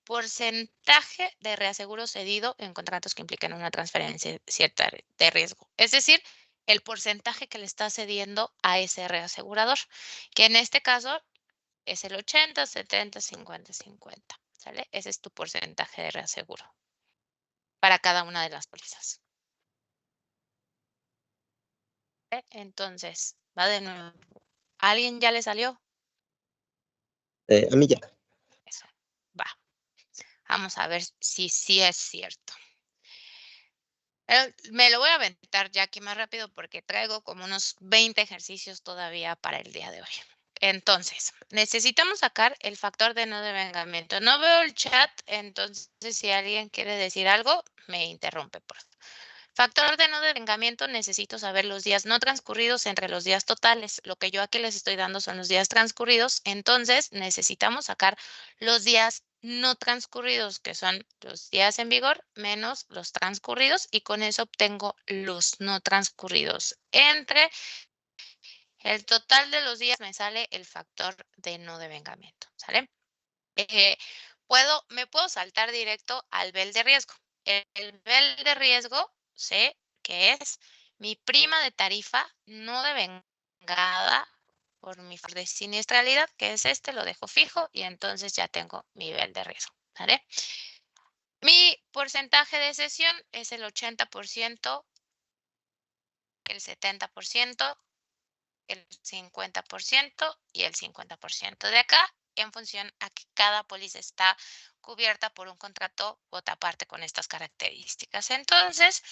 porcentaje de reaseguro cedido en contratos que impliquen una transferencia cierta de riesgo. Es decir, el porcentaje que le está cediendo a ese reasegurador, que en este caso es el 80, 70, 50, 50. ¿Sale? Ese es tu porcentaje de reaseguro para cada una de las pólizas. Entonces, va de nuevo. ¿A alguien ya le salió? A mí ya. Eso, va. Vamos a ver si sí es cierto. Me lo voy a aventar ya aquí más rápido porque traigo como unos 20 ejercicios todavía para el día de hoy. Entonces, necesitamos sacar el factor de no devengamiento. No veo el chat, entonces si alguien quiere decir algo, me interrumpe, por favor. Factor de no devengamiento, necesito saber los días no transcurridos entre los días totales. Lo que yo aquí les estoy dando son los días transcurridos. Entonces, necesitamos sacar los días no transcurridos, que son los días en vigor menos los transcurridos, y con eso obtengo los no transcurridos. Entre el total de los días me sale el factor de no devengamiento, ¿sale? Me puedo saltar directo al BEL de riesgo. El BEL de riesgo sé que es mi prima de tarifa no devengada por mi factor de siniestralidad, que es lo dejo fijo y entonces ya tengo mi BEL de riesgo, ¿vale? Mi porcentaje de cesión es el 80%, el 70%, el 50% y el 50% de acá, en función a que cada póliza está cubierta por un contrato cuota aparte con estas características. Entonces,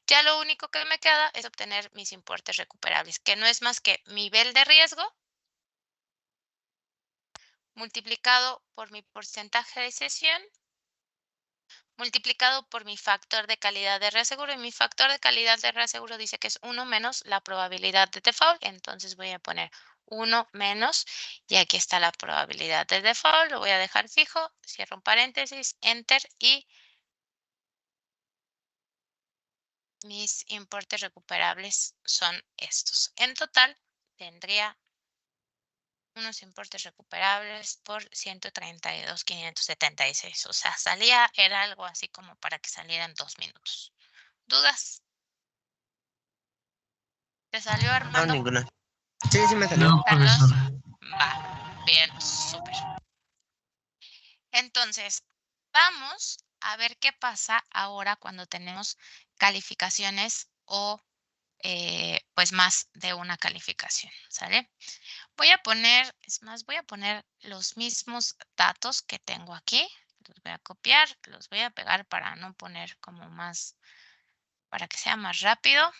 ya lo único que me queda es obtener mis importes recuperables, que no es más que mi nivel de riesgo multiplicado por mi porcentaje de cesión multiplicado por mi factor de calidad de reaseguro, y mi factor de calidad de reaseguro dice que es 1 menos la probabilidad de default, entonces voy a poner 1 menos, y aquí está la probabilidad de default, lo voy a dejar fijo, cierro un paréntesis, enter, y mis importes recuperables son estos. En total, tendría unos importes recuperables por 132,576. O sea, era algo así como para que salieran 2 minutos. ¿Dudas? ¿Te salió, No, Armando? ninguna. Sí, me salió. No, Carlos, profesora. va. Bien, súper. Entonces, vamos a ver qué pasa ahora cuando tenemos calificaciones o pues más de una calificación, ¿sale? Voy a poner los mismos datos que tengo aquí. Los voy a copiar, los voy a pegar para no poner como más, para que sea más rápido.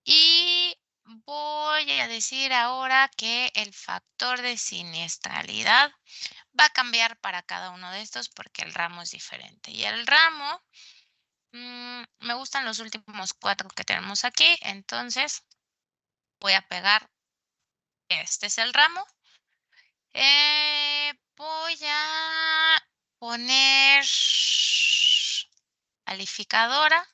Y voy a decir ahora que el factor de siniestralidad va a cambiar para cada uno de estos porque el ramo es diferente. Y el ramo, me gustan los últimos 4 que tenemos aquí, entonces voy a pegar, este es el ramo. Voy a poner calificadora,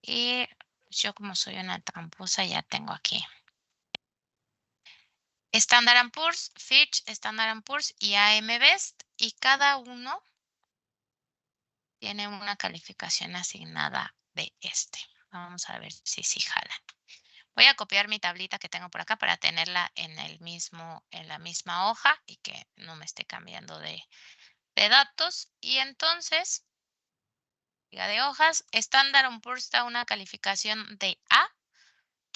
y yo como soy una tramposa ya tengo aquí Standard & Poor's, Fitch, Standard & Poor's y AM Best, y cada uno tiene una calificación asignada de este. Vamos a ver si jala. Voy a copiar mi tablita que tengo por acá para tenerla en la misma hoja y que no me esté cambiando de datos. Y entonces, liga de hojas, Standard & Poor's da una calificación de A,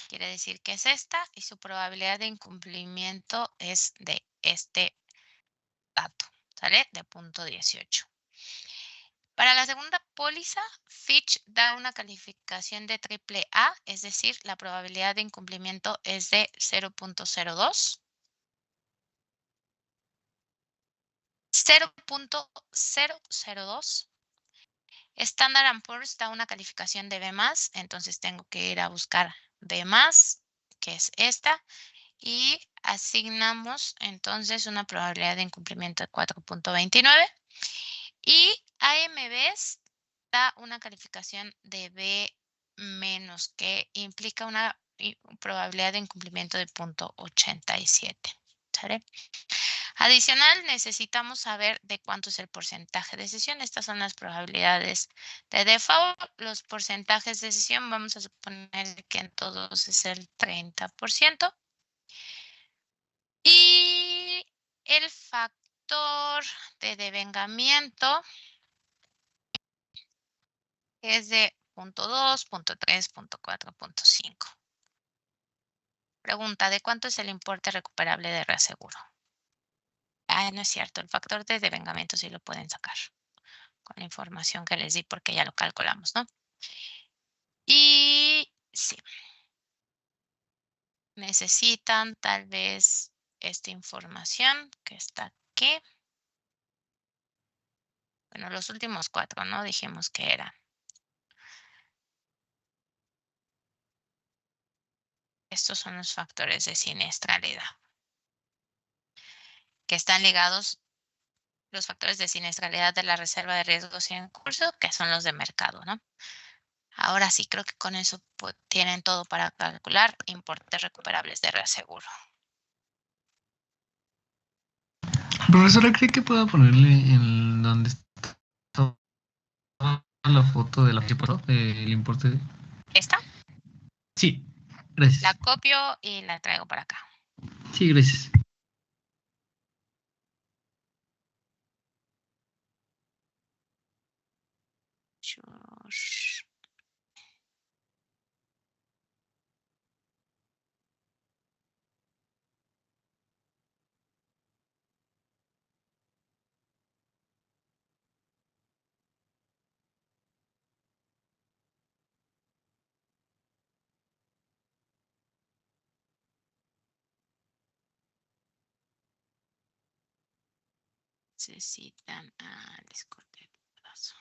quiere decir que es esta, y su probabilidad de incumplimiento es de este dato, ¿sale? De 0.18. Para la segunda póliza, Fitch da una calificación de AAA, es decir, la probabilidad de incumplimiento es de 0.02. 0.002. Standard & Poor's da una calificación de B+, entonces tengo que ir a buscar B+, que es esta, y asignamos entonces una probabilidad de incumplimiento de 4.29. Y AM Best da una calificación de B-, que implica una probabilidad de incumplimiento de 0.87. ¿Sale? Adicional, necesitamos saber de cuánto es el porcentaje de cesión. Estas son las probabilidades de default. Los porcentajes de cesión, vamos a suponer que en todos es el 30%. Y el factor de devengamiento es de 0.2, 0.3, 0.4, 0.5. Pregunta, ¿de cuánto es el importe recuperable de reaseguro? No es cierto, el factor de devengamiento sí lo pueden sacar con la información que les di porque ya lo calculamos, ¿no? Y sí, necesitan tal vez esta información que está aquí. Bueno, los últimos 4, ¿no? Dijimos que era. Estos son los factores de siniestralidad que están ligados, los factores de siniestralidad de la reserva de riesgos en curso, que son los de mercado, ¿no? Ahora sí, creo que con eso tienen todo para calcular importes recuperables de reaseguro. Profesora, ¿cree que pueda ponerle en donde está la foto de la que pasó, el importe? ¿Esta? Sí, La gracias. copio y la traigo para acá. Sí, gracias. Necesitan, les corté el pedazo.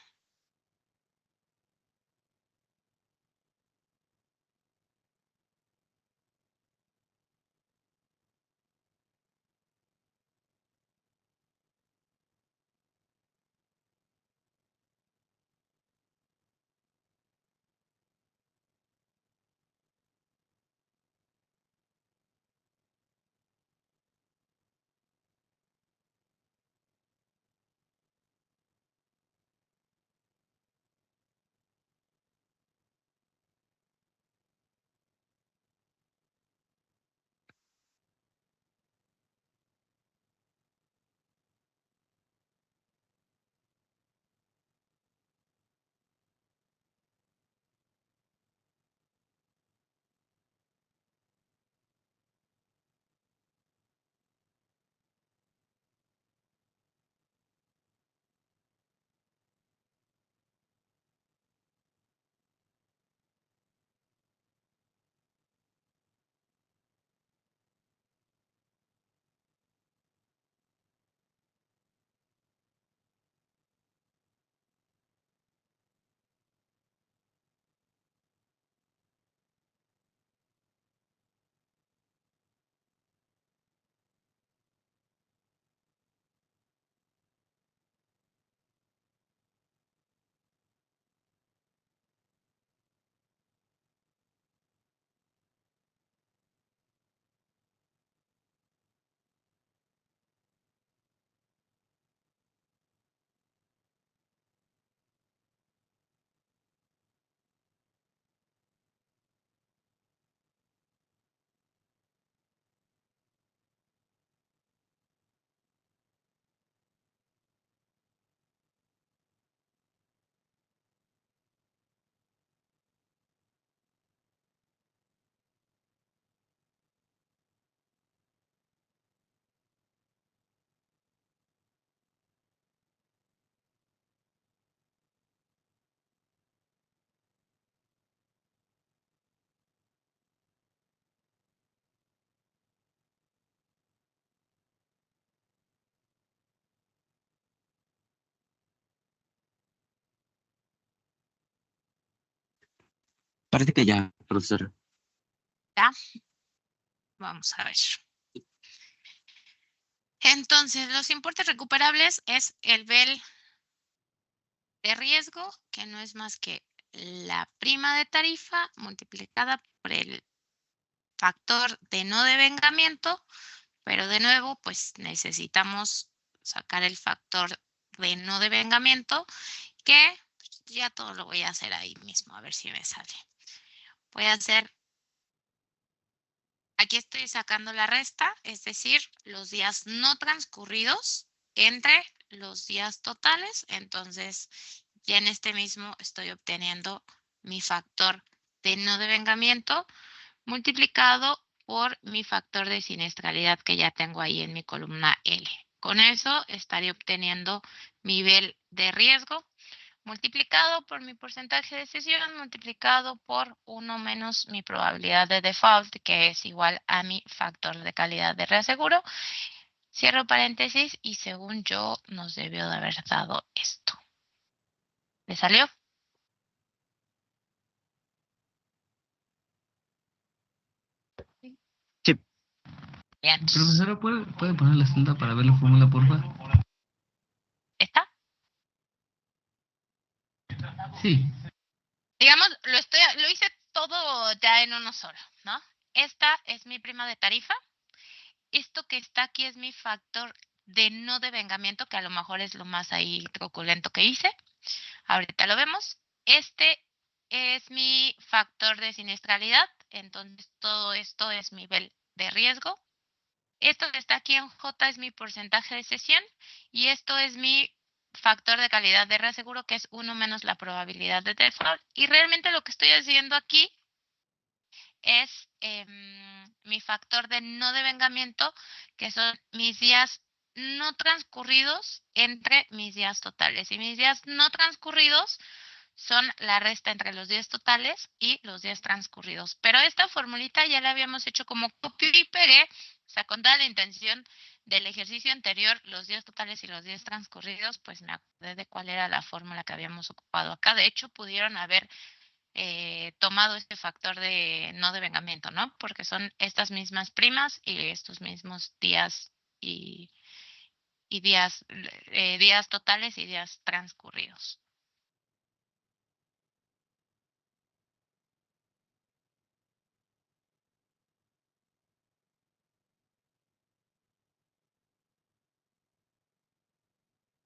Parece que ya, profesora. ¿Ya? Vamos a ver. Entonces, los importes recuperables es el BEL de riesgo, que no es más que la prima de tarifa multiplicada por el factor de no devengamiento, pero de nuevo, pues necesitamos sacar el factor de no devengamiento, que ya todo lo voy a hacer ahí mismo, a ver si me sale. Voy a hacer, aquí estoy sacando la resta, es decir, los días no transcurridos entre los días totales. Entonces, ya en este mismo estoy obteniendo mi factor de no devengamiento multiplicado por mi factor de siniestralidad que ya tengo ahí en mi columna L. Con eso estaré obteniendo mi nivel de riesgo multiplicado por mi porcentaje de cesión, multiplicado por 1 menos mi probabilidad de default, que es igual a mi factor de calidad de reaseguro. Cierro paréntesis y según yo nos debió de haber dado esto. ¿Le salió? Sí. Bien. Profesora, ¿puede poner la celda para ver la fórmula, por favor? ¿Está? Sí. Digamos, lo hice todo ya en uno solo, ¿no? Esta es mi prima de tarifa. Esto que está aquí es mi factor de no devengamiento, que a lo mejor es lo más ahí truculento que hice. Ahorita lo vemos. Este es mi factor de siniestralidad. Entonces, todo esto es mi nivel de riesgo. Esto que está aquí en J es mi porcentaje de cesión. Y esto es mi factor de calidad de reaseguro, que es 1 menos la probabilidad de default. Y realmente lo que estoy haciendo aquí es mi factor de no devengamiento, que son mis días no transcurridos entre mis días totales. Y mis días no transcurridos son la resta entre los días totales y los días transcurridos. Pero esta formulita ya la habíamos hecho como copio y pegué, o sea, con toda la intención del ejercicio anterior, los días totales y los días transcurridos, pues me acordé de cuál era la fórmula que habíamos ocupado acá. De hecho, pudieron haber tomado este factor de no devengamiento, ¿no? Porque son estas mismas primas y estos mismos días y días totales y días transcurridos.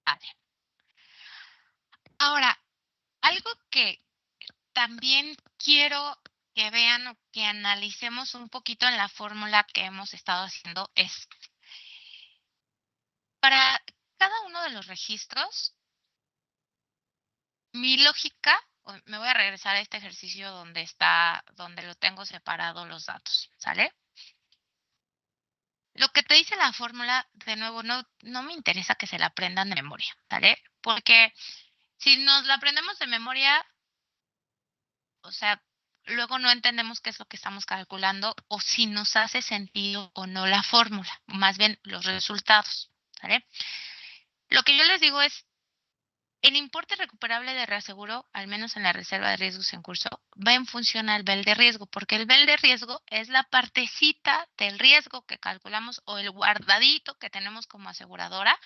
Vale. Ahora, algo que también quiero que vean o que analicemos un poquito en la fórmula que hemos estado haciendo es, para cada uno de los registros, mi lógica, me voy a regresar a este ejercicio donde lo tengo separado los datos, ¿sale? Lo que te dice la fórmula, de nuevo, no me interesa que se la aprendan de memoria, ¿sale? Porque si nos la aprendemos de memoria, o sea, luego no entendemos qué es lo que estamos calculando o si nos hace sentido o no la fórmula, más bien los resultados, ¿sale? Lo que yo les digo es, el importe recuperable de reaseguro, al menos en la reserva de riesgos en curso, va en función al BEL de riesgo, porque el BEL de riesgo es la partecita del riesgo que calculamos o el guardadito que tenemos como aseguradora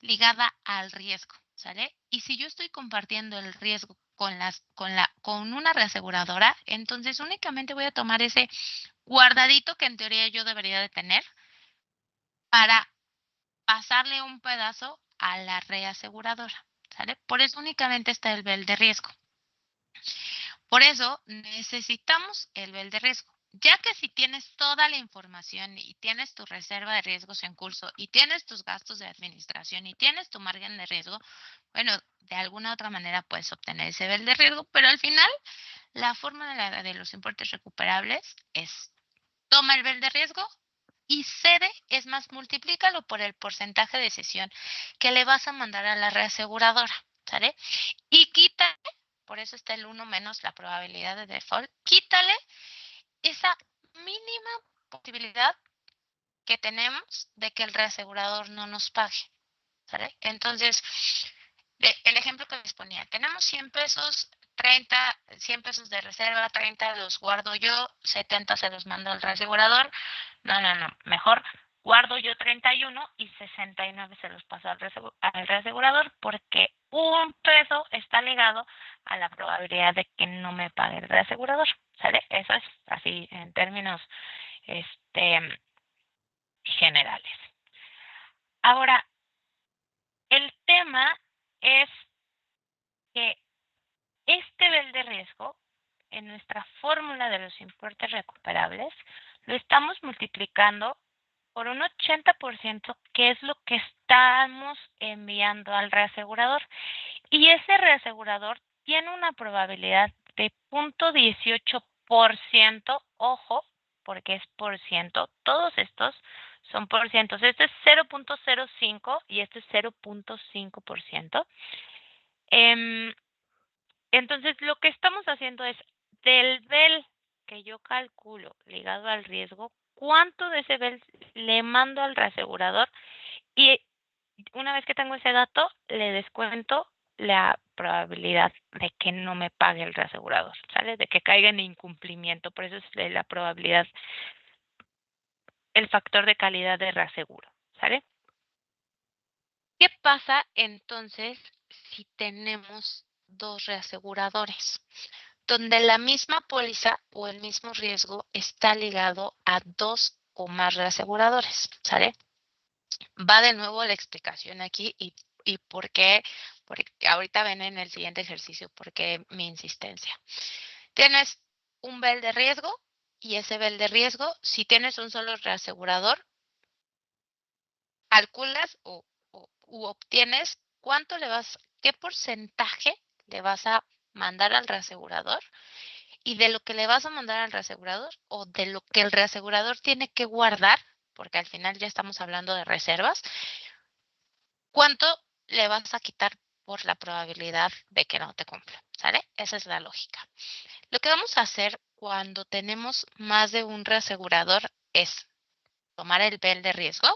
ligada al riesgo, ¿sale? Y si yo estoy compartiendo el riesgo con una reaseguradora, entonces únicamente voy a tomar ese guardadito que en teoría yo debería de tener para pasarle un pedazo a la reaseguradora, ¿sale? Por eso únicamente está el BEL de riesgo. Por eso necesitamos el BEL de riesgo, ya que si tienes toda la información y tienes tu reserva de riesgos en curso y tienes tus gastos de administración y tienes tu margen de riesgo, bueno, de alguna otra manera puedes obtener ese BEL de riesgo, pero al final la forma de los importes recuperables es toma el BEL de riesgo y cede, es más, multiplícalo por el porcentaje de cesión que le vas a mandar a la reaseguradora, ¿sale? Y quítale, por eso está el 1 menos la probabilidad de default, quítale esa mínima posibilidad que tenemos de que el reasegurador no nos pague, ¿sale? Entonces, el ejemplo que les ponía, tenemos 100 pesos 30, 100 pesos de reserva, 30 los guardo yo, 70 se los mando al reasegurador. No, mejor guardo yo 31 y 69 se los paso al reasegurador porque un peso está ligado a la probabilidad de que no me pague el reasegurador, ¿sale? Eso es así en términos generales. Ahora, el tema es que este nivel de riesgo en nuestra fórmula de los importes recuperables lo estamos multiplicando por un 80%, que es lo que estamos enviando al reasegurador. Y ese reasegurador tiene una probabilidad de 0.18%, ojo, porque es por ciento, todos estos son por cientos. Este es 0.05 y este es 0.5%. Entonces, lo que estamos haciendo es, del BEL que yo calculo ligado al riesgo, ¿cuánto de ese BEL le mando al reasegurador? Y una vez que tengo ese dato, le descuento la probabilidad de que no me pague el reasegurador, ¿sale? De que caiga en incumplimiento. Por eso es la probabilidad, el factor de calidad de reaseguro, ¿sale? ¿Qué pasa entonces si tenemos dos reaseguradores, donde la misma póliza o el mismo riesgo está ligado a dos o más reaseguradores, ¿sale? Va de nuevo la explicación aquí y por qué, porque ahorita ven en el siguiente ejercicio por qué mi insistencia. Tienes un BEL de riesgo y ese BEL de riesgo, si tienes un solo reasegurador, calculas u obtienes cuánto le vas, qué porcentaje le vas a mandar al reasegurador y de lo que le vas a mandar al reasegurador o de lo que el reasegurador tiene que guardar, porque al final ya estamos hablando de reservas, ¿cuánto le vas a quitar por la probabilidad de que no te cumpla? ¿Sale? Esa es la lógica. Lo que vamos a hacer cuando tenemos más de un reasegurador es tomar el BEL de riesgo.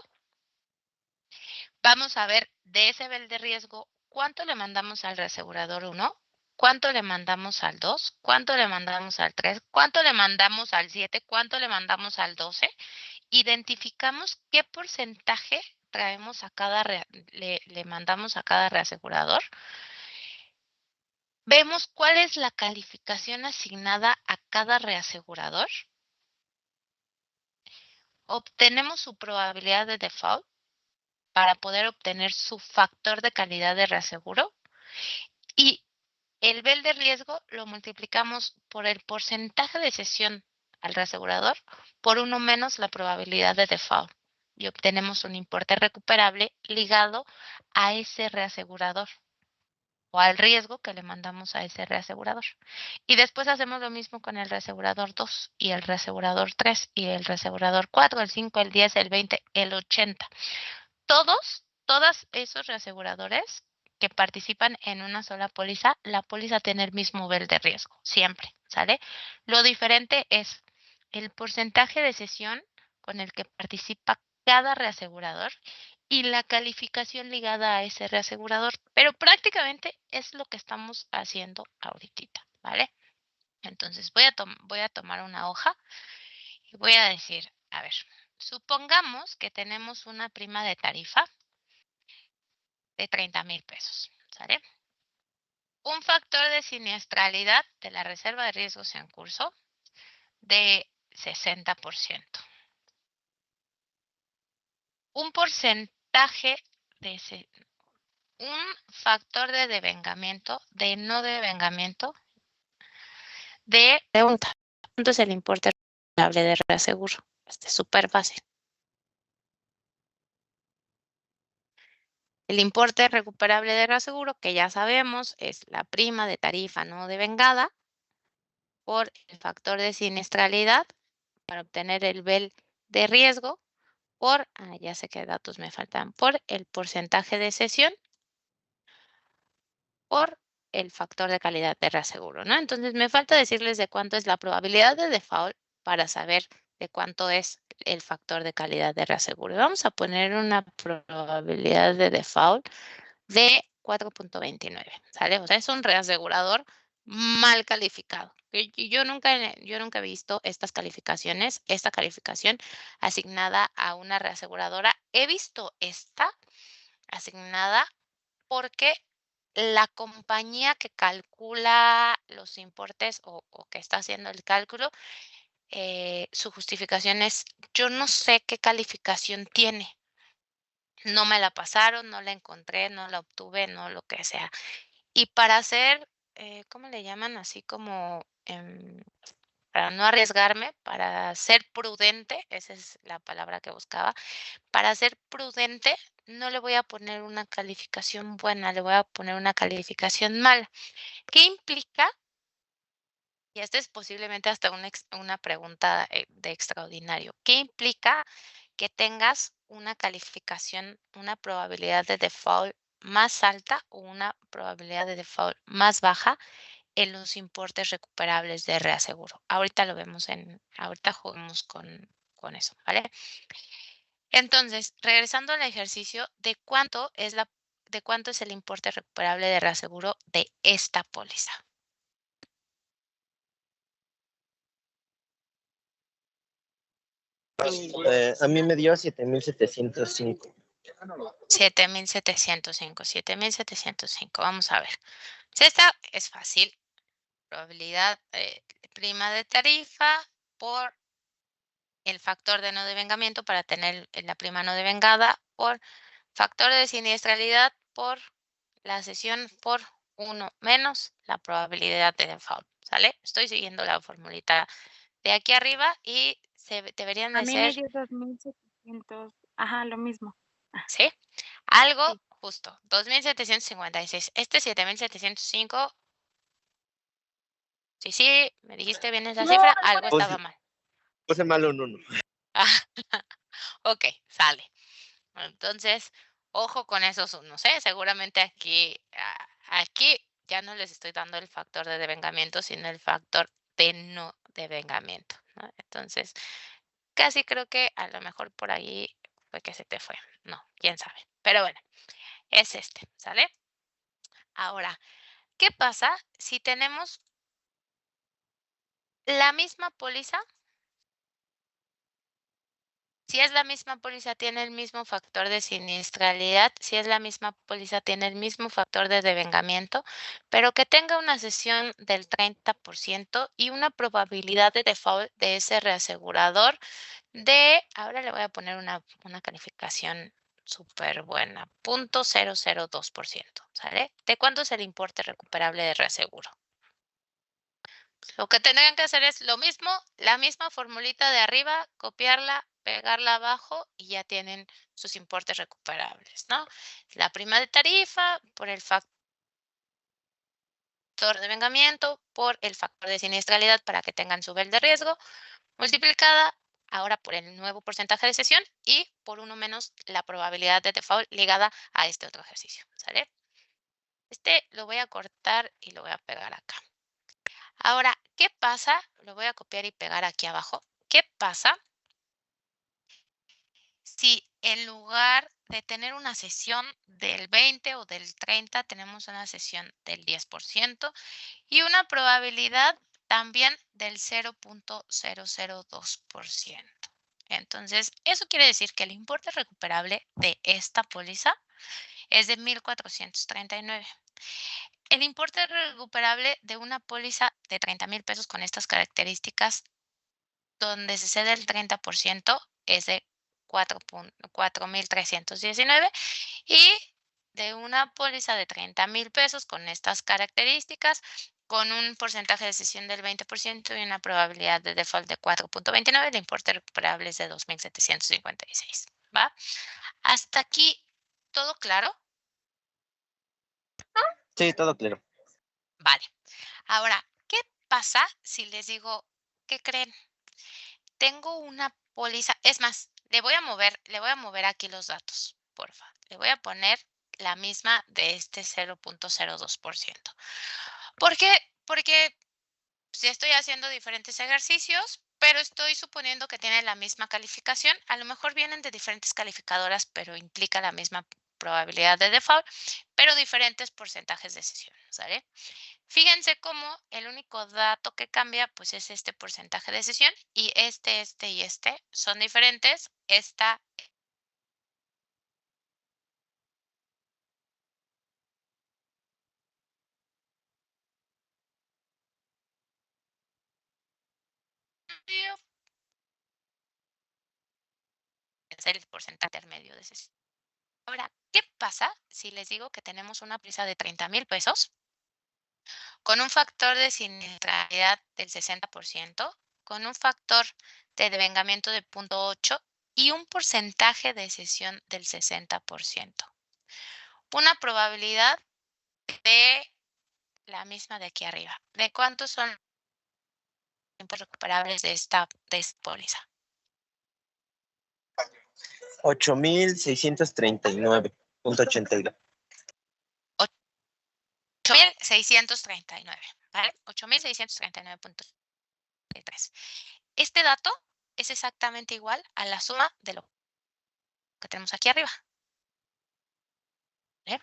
Vamos a ver de ese BEL de riesgo cuánto le mandamos al reasegurador 1, cuánto le mandamos al 2, cuánto le mandamos al 3, cuánto le mandamos al 7, cuánto le mandamos al 12. Identificamos qué porcentaje traemos a cada le mandamos a cada reasegurador. Vemos cuál es la calificación asignada a cada reasegurador. Obtenemos su probabilidad de default para poder obtener su factor de calidad de reaseguro. Y el BEL de riesgo lo multiplicamos por el porcentaje de cesión al reasegurador por 1 menos la probabilidad de default. Y obtenemos un importe recuperable ligado a ese reasegurador o al riesgo que le mandamos a ese reasegurador. Y después hacemos lo mismo con el reasegurador 2 y el reasegurador 3 y el reasegurador 4, el 5, el 10, el 20, el 80. Todos esos reaseguradores que participan en una sola póliza, la póliza tiene el mismo nivel de riesgo, siempre, ¿sale? Lo diferente es el porcentaje de cesión con el que participa cada reasegurador y la calificación ligada a ese reasegurador, pero prácticamente es lo que estamos haciendo ahorita, ¿vale? Entonces voy a tomar una hoja y voy a decir, a ver, supongamos que tenemos una prima de tarifa de 30,000 pesos, ¿sale? Un factor de siniestralidad de la reserva de riesgos en curso de 60%. Un porcentaje de un factor de devengamiento, de no devengamiento, de pregunta. ¿Cuánto es el importe recuperable de reaseguro? Este es súper fácil. El importe recuperable de reaseguro, que ya sabemos, es la prima de tarifa no devengada por el factor de siniestralidad para obtener el BEL de riesgo por, ya sé qué datos me faltan, por el porcentaje de cesión por el factor de calidad de reaseguro, ¿no? Entonces me falta decirles de cuánto es la probabilidad de default para saber de cuánto es el factor de calidad de reaseguro. Vamos a poner una probabilidad de default de 4.29, ¿sale? O sea, es un reasegurador mal calificado. Y yo nunca he visto esta calificación asignada a una reaseguradora. He visto esta asignada porque la compañía que calcula los importes o que está haciendo el cálculo, su justificación es, yo no sé qué calificación tiene. No me la pasaron, no la encontré, no la obtuve, no lo que sea. Y para hacer, ¿cómo le llaman? Así como, para no arriesgarme, para ser prudente, esa es la palabra que buscaba, para ser prudente, no le voy a poner una calificación buena, le voy a poner una calificación mala. ¿Qué implica? Y esta es posiblemente hasta una pregunta de extraordinario. ¿Qué implica que tengas una calificación, una probabilidad de default más alta o una probabilidad de default más baja en los importes recuperables de reaseguro? Ahorita lo vemos ahorita jugamos con eso, ¿vale? Entonces, regresando al ejercicio, ¿de cuánto es el importe recuperable de reaseguro de esta póliza? A mí me dio 7,705. 7,705. Vamos a ver. Esta es fácil. Probabilidad prima de tarifa por el factor de no devengamiento para tener la prima no devengada por factor de siniestralidad por la cesión por 1 menos la probabilidad de default. ¿Sale? Estoy siguiendo la formulita de aquí arriba y deberían A de mí me ser, dio 2,700. Ajá, lo mismo. ¿sí? Algo Sí. justo, 2,756. Este 7,705. Sí, me dijiste bien esa No, cifra, al algo parecer. estaba mal. Puse mal un 1. Ok, sale. Entonces, ojo con esos unos, ¿eh? Seguramente aquí ya no les estoy dando el factor de devengamiento, sino el factor de no devengamiento, ¿no? Entonces, casi creo que a lo mejor por ahí fue que se te fue. No, quién sabe. Pero bueno, es ¿sale? Ahora, ¿qué pasa si tenemos la misma póliza? Si es la misma póliza, tiene el mismo factor de siniestralidad, si es la misma póliza, tiene el mismo factor de devengamiento, pero que tenga una cesión del 30% y una probabilidad de default de ese reasegurador ahora le voy a poner una calificación súper buena, 0.002%, ¿sale? ¿De cuánto es el importe recuperable de reaseguro? Lo que tendrían que hacer es lo mismo, la misma formulita de arriba, copiarla, pegarla abajo y ya tienen sus importes recuperables, ¿no? La prima de tarifa por el factor de vengamiento, por el factor de siniestralidad para que tengan su nivel de riesgo, multiplicada ahora por el nuevo porcentaje de cesión y por 1 menos la probabilidad de default ligada a este otro ejercicio, ¿sale? Lo voy a cortar y lo voy a pegar acá. Ahora, ¿qué pasa? Lo voy a copiar y pegar aquí abajo. ¿Qué pasa si en lugar de tener una cesión del 20 o del 30, tenemos una cesión del 10% y una probabilidad también del 0.002%? Entonces, eso quiere decir que el importe recuperable de esta póliza es de 1,439. El importe recuperable de una póliza de 30,000 pesos con estas características, donde se cede el 30%, es de 4,319. Y de una póliza de 30,000 pesos con estas características, con un porcentaje de cesión del 20% y una probabilidad de default de 4.29, el importe recuperable es de 2,756. ¿Va? Hasta aquí, ¿todo claro? Sí, todo claro. Vale. Ahora, ¿qué pasa si les digo, ¿qué creen? Tengo una póliza, es más, le voy a mover aquí los datos, porfa. Le voy a poner la misma de este 0.02%. ¿Por qué? Porque sí estoy haciendo diferentes ejercicios, pero estoy suponiendo que tienen la misma calificación. A lo mejor vienen de diferentes calificadoras, pero implica la misma probabilidad de default. pero diferentes porcentajes de cesión, ¿sale? Fíjense cómo el único dato que cambia, pues es este porcentaje de cesión y este y este son diferentes. Esta es el porcentaje intermedio de cesión. Ahora, ¿qué pasa si les digo que tenemos una prisa de 30,000 pesos con un factor de siniestralidad del 60%, con un factor de devengamiento de 0.8 y un porcentaje de cesión del 60%? Una probabilidad de la misma de aquí arriba. ¿De cuántos son los tiempos recuperables de esta póliza? 8,639.82. 8,639, ¿vale? 8,639.3. Este dato es exactamente igual a la suma de lo que tenemos aquí arriba. ¿Vale?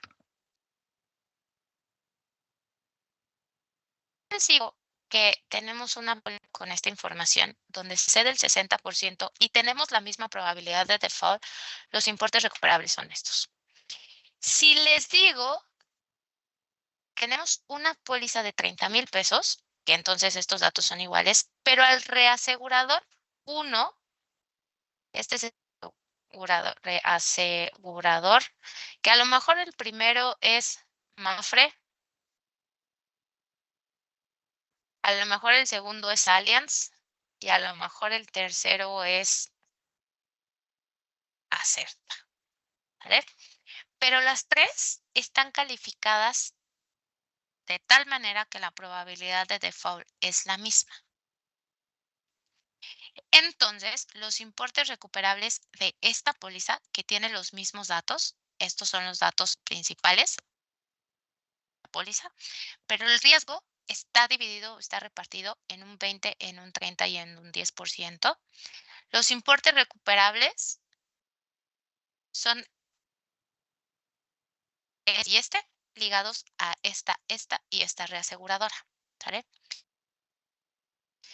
Les digo que tenemos una póliza con esta información donde se cede el 60% y tenemos la misma probabilidad de default, los importes recuperables son estos. Si les digo tenemos una póliza de 30,000 pesos, que entonces estos datos son iguales, pero al reasegurador 1, este es el reasegurador, que a lo mejor el primero es Mafre, a lo mejor el segundo es Allianz y a lo mejor el tercero es Acerta, ¿vale? Pero las tres están calificadas de tal manera que la probabilidad de default es la misma. Entonces, los importes recuperables de esta póliza, que tiene los mismos datos, estos son los datos principales de la póliza, pero el riesgo está dividido, está repartido en un 20, en un 30 y en un 10%. Los importes recuperables son y ligados a esta y esta reaseguradora, ¿vale?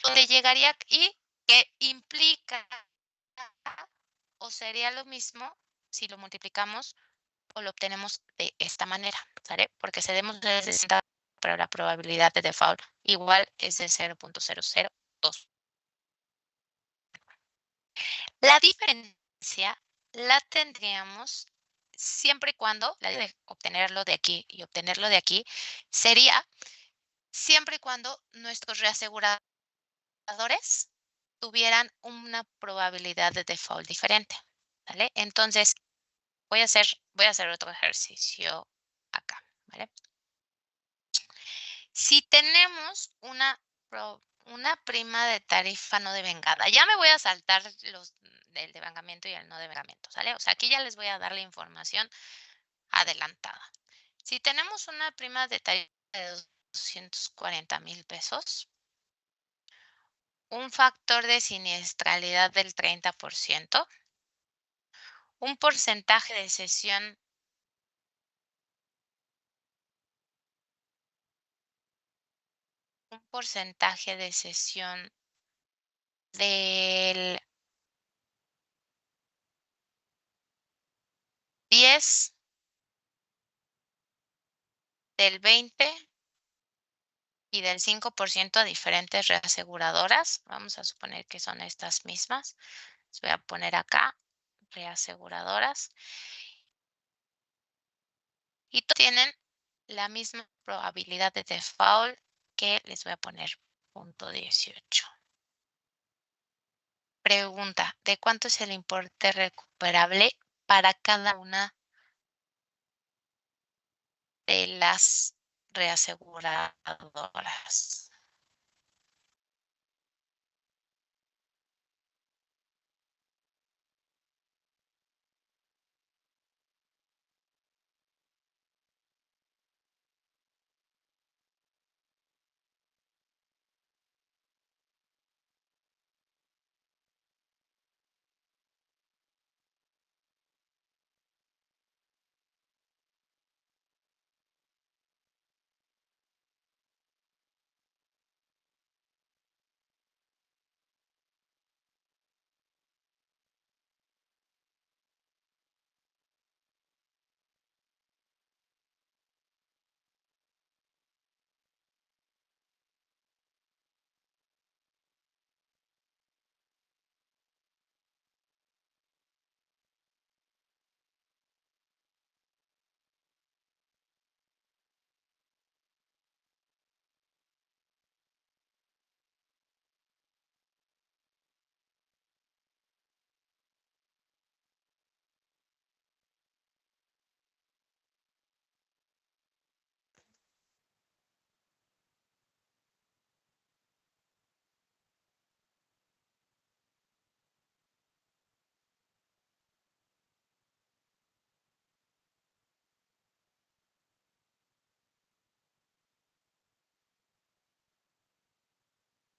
Donde llegaría y que implica o sería lo mismo si lo multiplicamos o lo obtenemos de esta manera, ¿sale? Porque cedemos el 60, pero la probabilidad de default igual es de 0.002. La diferencia la tendríamos siempre y cuando, la de obtenerlo de aquí y obtenerlo de aquí, sería siempre y cuando nuestros reaseguradores tuvieran una probabilidad de default diferente, ¿vale? Entonces, voy a hacer otro ejercicio acá, ¿vale? Si tenemos una prima de tarifa no devengada, ya me voy a saltar los del devengamiento y el no devengamiento, ¿sale? O sea, aquí ya les voy a dar la información adelantada. Si tenemos una prima de tarifa de 240,000 pesos, un factor de siniestralidad del 30%, un porcentaje de cesión del 10, del 20 y del 5% a diferentes reaseguradoras. Vamos a suponer que son estas mismas. Les voy a poner acá reaseguradoras. Y tienen la misma probabilidad de default que les voy a poner 0.18. Pregunta, ¿de cuánto es el importe recuperable para cada una de las reaseguradoras?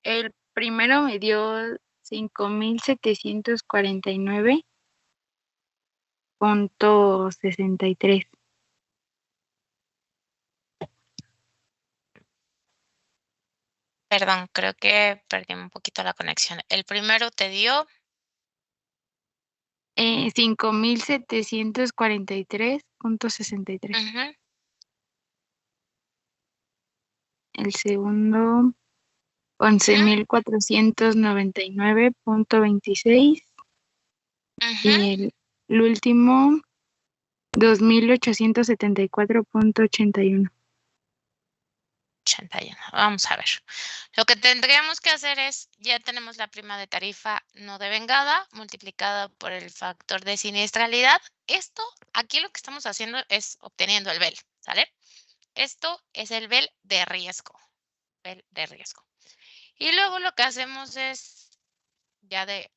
El primero me dio 5,749,63. Perdón, creo que perdí un poquito la conexión. El primero te dio 5,743,63. ujú, El segundo, 11,499,26. ujú, Y el último, 2,874,81. 81. Vamos a ver. Lo que tendríamos que hacer es, ya tenemos la prima de tarifa no devengada multiplicada por el factor de siniestralidad. Esto, aquí lo que estamos haciendo es obteniendo el BEL, ¿sale? Esto es el BEL de riesgo. BEL de riesgo. Y luego lo que hacemos es, ya de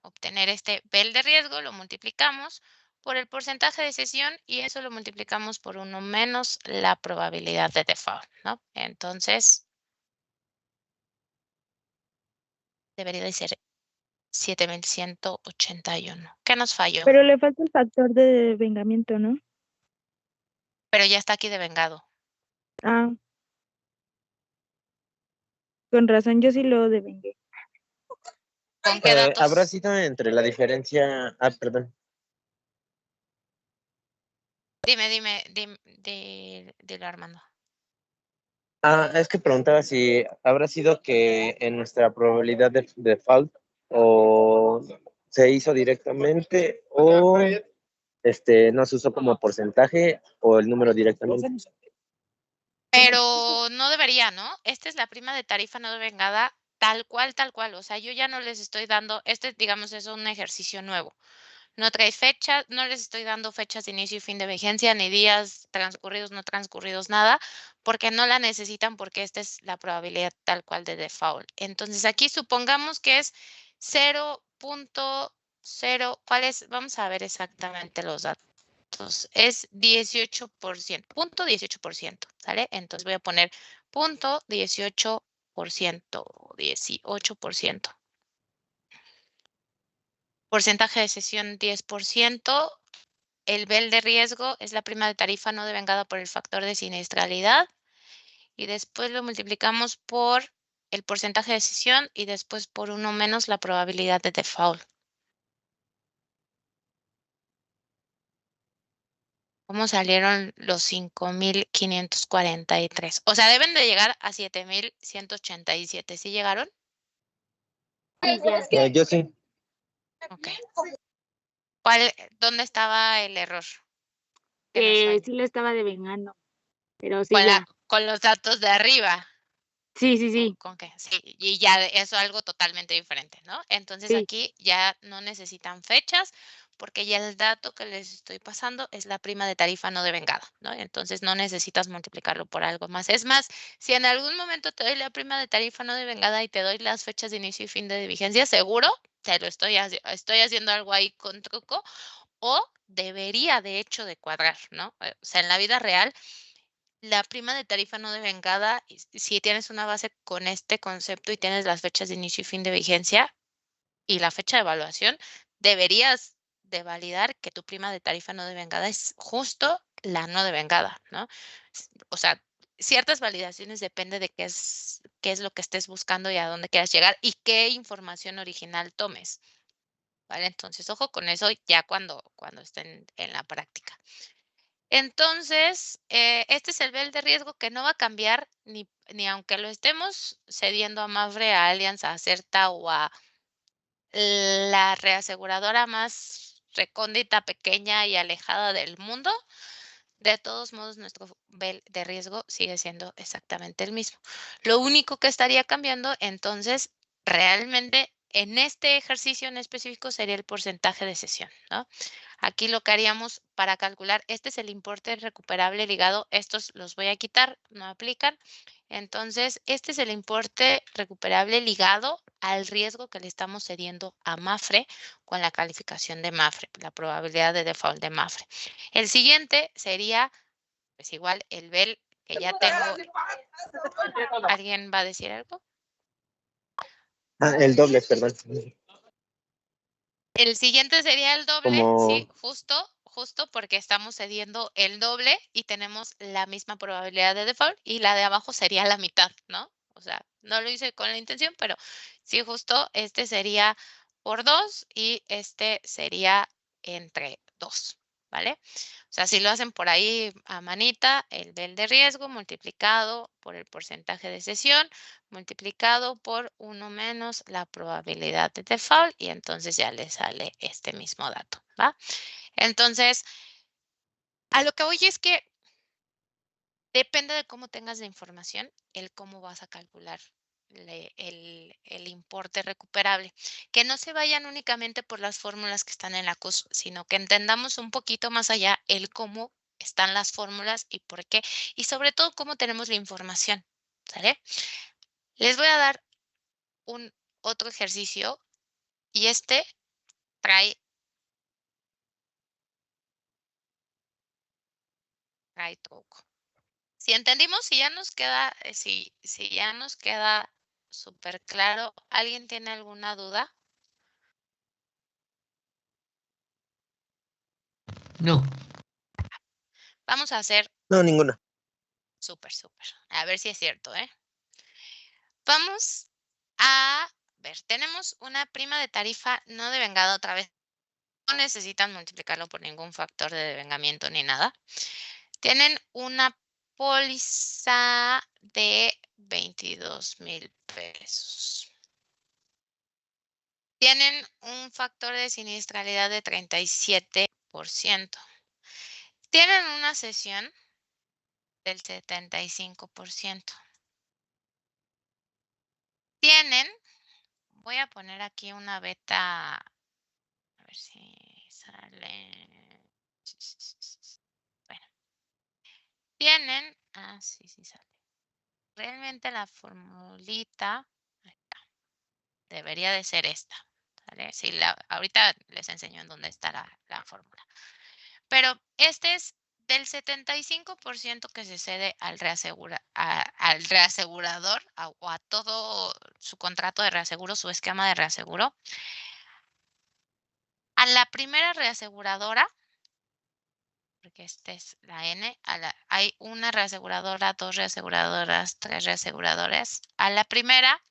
obtener este BEL de riesgo, lo multiplicamos por el porcentaje de cesión y eso lo multiplicamos por 1 menos la probabilidad de default, ¿no? Entonces, debería de ser 7,181. ¿Qué nos falló? Pero le falta el factor de devengamiento, ¿no? Pero ya está aquí devengado. Ah, con razón, yo sí lo devengué. ¿Con qué datos? Habrá sido entre la diferencia. Perdón. Dime, dilo, Armando. Es que preguntaba si habrá sido que en nuestra probabilidad de default o se hizo directamente o no se usó como porcentaje o el número directamente. Pero no debería, ¿no? Esta es la prima de tarifa no devengada tal cual, tal cual. O sea, yo ya no les estoy dando, digamos, es un ejercicio nuevo. No trae fechas, no les estoy dando fechas de inicio y fin de vigencia, ni días transcurridos, no transcurridos, nada, porque no la necesitan porque esta es la probabilidad tal cual de default. Entonces, aquí supongamos que es 0.0, ¿cuál es? Vamos a ver exactamente los datos. Es 18%, 0.18%, ¿sale? Entonces voy a poner 0.18%, 18%. Porcentaje de cesión 10%. El BEL de riesgo es la prima de tarifa no devengada por el factor de siniestralidad. Y después lo multiplicamos por el porcentaje de cesión y después por 1 menos la probabilidad de default. ¿Cómo salieron los 5,543? O sea, deben de llegar a 7,187. ¿Sí llegaron? Yo sí. Ok. ¿Dónde estaba el error? Que nos falló. Sí lo estaba devengando, pero sí ya. Con los datos de arriba. Sí, sí, sí. ¿Con qué? Sí, y ya eso es algo totalmente diferente, ¿no? Entonces Sí. aquí ya no necesitan fechas porque ya el dato que les estoy pasando es la prima de tarifa no devengada, ¿no? Entonces no necesitas multiplicarlo por algo más. Es más, si en algún momento te doy la prima de tarifa no devengada y te doy las fechas de inicio y fin de vigencia, seguro te lo estoy haciendo algo ahí con truco o debería de hecho de cuadrar, ¿no? O sea, en la vida real la prima de tarifa no devengada, si tienes una base con este concepto y tienes las fechas de inicio y fin de vigencia y la fecha de evaluación, deberías de validar que tu prima de tarifa no devengada es justo la no devengada, ¿no? O sea, ciertas validaciones depende de qué es lo que estés buscando y a dónde quieras llegar y qué información original tomes, ¿vale? Entonces, ojo con eso ya cuando estén en la práctica. Entonces, este es el BEL de riesgo que no va a cambiar ni aunque lo estemos cediendo a Mafre, a Allianz, a Acerta o a la reaseguradora más recóndita, pequeña y alejada del mundo. De todos modos, nuestro BEL de riesgo sigue siendo exactamente el mismo. Lo único que estaría cambiando, entonces, realmente en este ejercicio en específico sería el porcentaje de cesión, ¿no? Aquí lo que haríamos para calcular, este es el importe recuperable ligado, estos los voy a quitar, no aplican. Entonces, este es el importe recuperable ligado al riesgo que le estamos cediendo a Mafre con la calificación de Mafre, la probabilidad de default de Mafre. El siguiente sería, pues igual, el BEL que ya tengo. ¿Alguien va a decir algo? El doble, perdón. El siguiente sería el doble, sí, Como, justo porque estamos cediendo el doble y tenemos la misma probabilidad de default y la de abajo sería la mitad, ¿no? O sea, no lo hice con la intención, pero sí, justo este sería por 2 y este sería entre 2, ¿vale? O sea, si lo hacen por ahí a manita, el del de riesgo multiplicado por el porcentaje de cesión multiplicado por 1 menos la probabilidad de default y entonces ya le sale este mismo dato, ¿va? Entonces, a lo que voy es que depende de cómo tengas la información, el cómo vas a calcular el importe recuperable. Que no se vayan únicamente por las fórmulas que están en la CUS, sino que entendamos un poquito más allá el cómo están las fórmulas y por qué, y sobre todo cómo tenemos la información, ¿sale? Les voy a dar un otro ejercicio y este trae truco. Si entendimos, si ya nos queda, si ya nos queda súper claro, ¿alguien tiene alguna duda? No. Vamos a hacer no, ninguna. súper. A ver si es cierto, ¿eh? Vamos a ver, tenemos una prima de tarifa no devengada otra vez. No necesitan multiplicarlo por ningún factor de devengamiento ni nada. Tienen una póliza de 22,000 pesos. Tienen un factor de siniestralidad de 37%. Tienen una cesión del 75%. Tienen, voy a poner aquí una beta, a ver si sale. Bueno, tienen, sí sale. Realmente la formulita debería de ser esta. ¿Vale? Sí, ahorita les enseño en dónde está la fórmula. Pero este es del 75% que se cede al reasegurador o a todo su contrato de reaseguro, su esquema de reaseguro. A la primera reaseguradora, porque esta es la N, hay una reaseguradora, 2 reaseguradoras, 3 reaseguradores. A la primera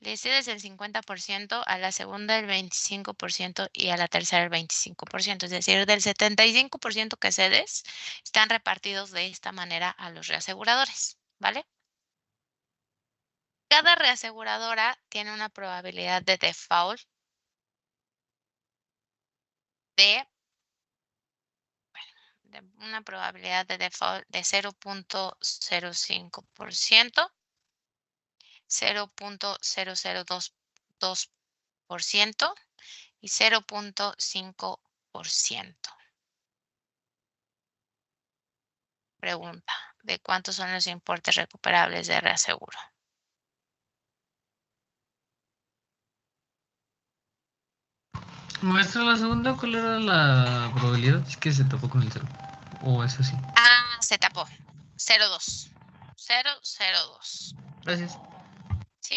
le cedes el 50%, a la segunda el 25% y a la tercera el 25%. Es decir, del 75% que cedes, están repartidos de esta manera a los reaseguradores, ¿vale? Cada reaseguradora tiene una probabilidad de default de una probabilidad de default de 0.05%, 0.0022% y 0.5%. Pregunta, ¿de cuántos son los importes recuperables de reaseguro? Maestro, la segunda, ¿cuál era la probabilidad? Es que se topó con el cero. O eso sí. Se tapó. 0.2. 0.02. Gracias. ¿Sí?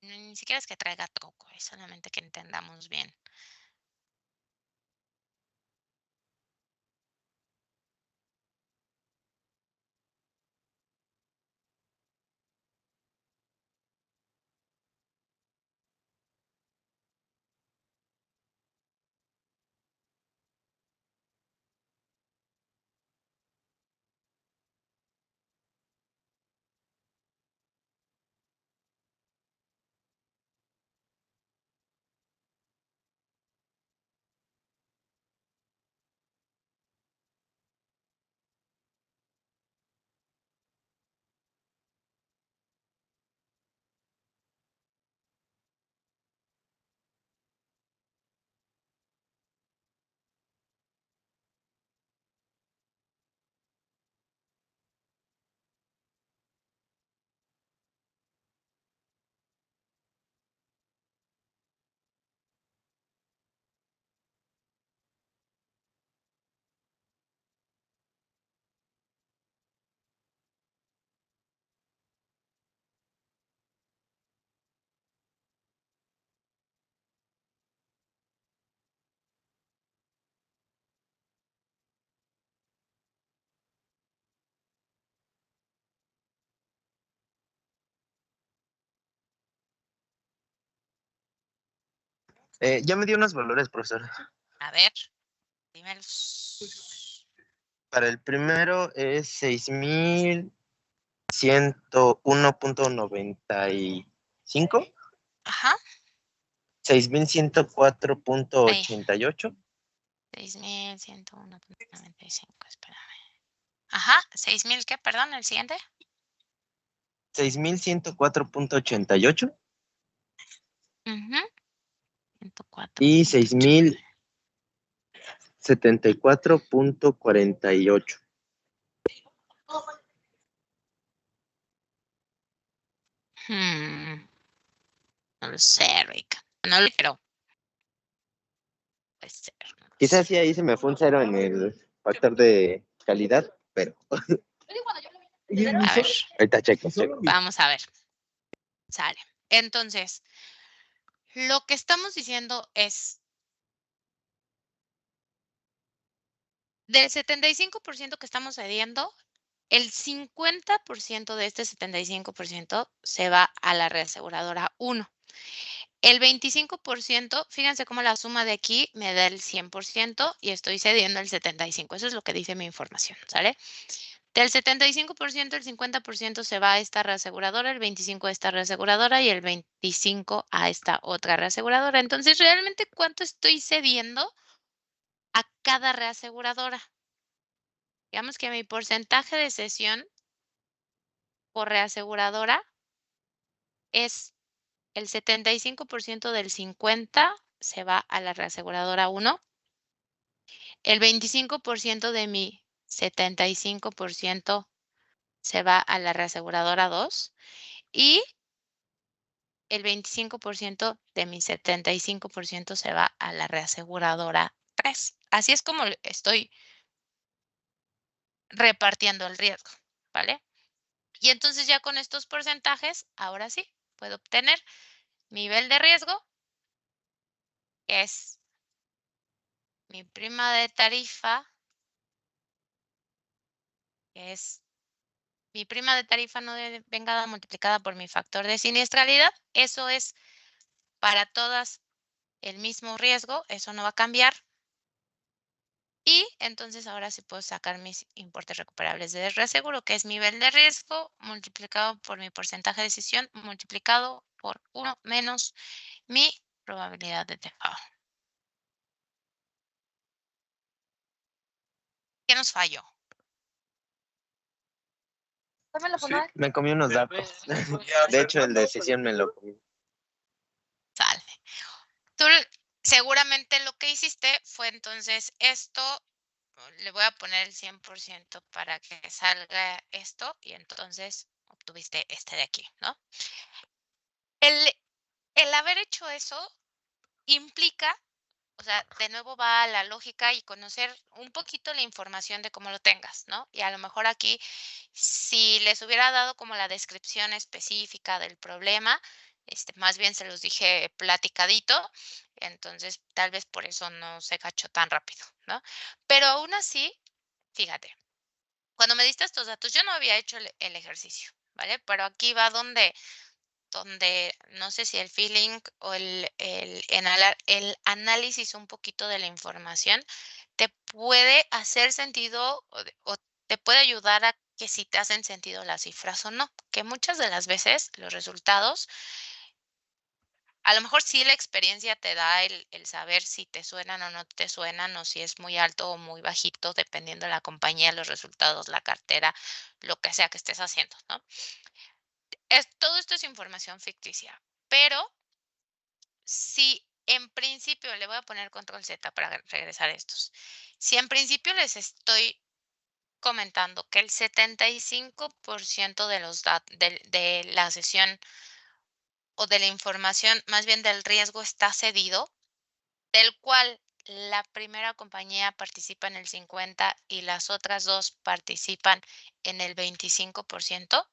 Ni siquiera es que traiga truco, es solamente que entendamos bien. Ya me dio unos valores, profesor. A ver, dímelos. Para el primero es 6,101.95, Ajá. 6,104.88, 6,101.95, espérame. Ajá, 6,000, ¿qué? Perdón, el siguiente. 6,104.88 Ujú. 104. y 6,074.48. No lo sé, Rick. No lo quiero. Puede ser, no lo Quizás sé. sí ahí se me fue un cero en el factor de calidad, pero A ver, ahorita checo. vamos a ver. Sale. Entonces, lo que estamos diciendo es, del 75% que estamos cediendo, el 50% de este 75% se va a la reaseguradora 1. El 25%, fíjense cómo la suma de aquí me da el 100% y estoy cediendo el 75%. Eso es lo que dice mi información, ¿sale? Del 75%, el 50% se va a esta reaseguradora, el 25% a esta reaseguradora y el 25% a esta otra reaseguradora. Entonces, ¿realmente cuánto estoy cediendo a cada reaseguradora? Digamos que mi porcentaje de cesión por reaseguradora es el 75% del 50% se va a la reaseguradora 1, el 25% de mi 75% se va a la reaseguradora 2 y el 25% de mi 75% se va a la reaseguradora 3. Así es como estoy repartiendo el riesgo, ¿vale? Y entonces ya con estos porcentajes, ahora sí, puedo obtener nivel de riesgo, que es mi prima de tarifa, que es mi prima de tarifa no devengada multiplicada por mi factor de siniestralidad. Eso es para todas el mismo riesgo, eso no va a cambiar. Y entonces ahora sí puedo sacar mis importes recuperables de reaseguro, que es mi nivel de riesgo multiplicado por mi porcentaje de cesión multiplicado por 1 menos mi probabilidad de default. ¿Qué nos falló? Sí, me comí unos datos. De hecho, el de sesión me lo comí. Sale. Tú seguramente lo que hiciste fue entonces esto, le voy a poner el 100% para que salga esto y entonces obtuviste este de aquí, ¿no? El haber hecho eso implica, o sea, de nuevo va a la lógica y conocer un poquito la información de cómo lo tengas, ¿no? Y a lo mejor aquí, si les hubiera dado como la descripción específica del problema, más bien se los dije platicadito, entonces tal vez por eso no se cachó tan rápido, ¿no? Pero aún así, fíjate, cuando me diste estos datos, yo no había hecho el ejercicio, ¿vale? Pero aquí va donde no sé si el feeling o el análisis un poquito de la información te puede hacer sentido o te puede ayudar a que si te hacen sentido las cifras o no, que muchas de las veces los resultados, a lo mejor sí la experiencia te da el saber si te suenan o no te suenan o si es muy alto o muy bajito, dependiendo de la compañía, los resultados, la cartera, lo que sea que estés haciendo, ¿no? Todo esto es información ficticia, pero si en principio, le voy a poner control Z para regresar a estos. Si en principio les estoy comentando que el 75% de los de la sesión o de la información, más bien del riesgo, está cedido, del cual la primera compañía participa en el 50% y las otras dos participan en el 25%.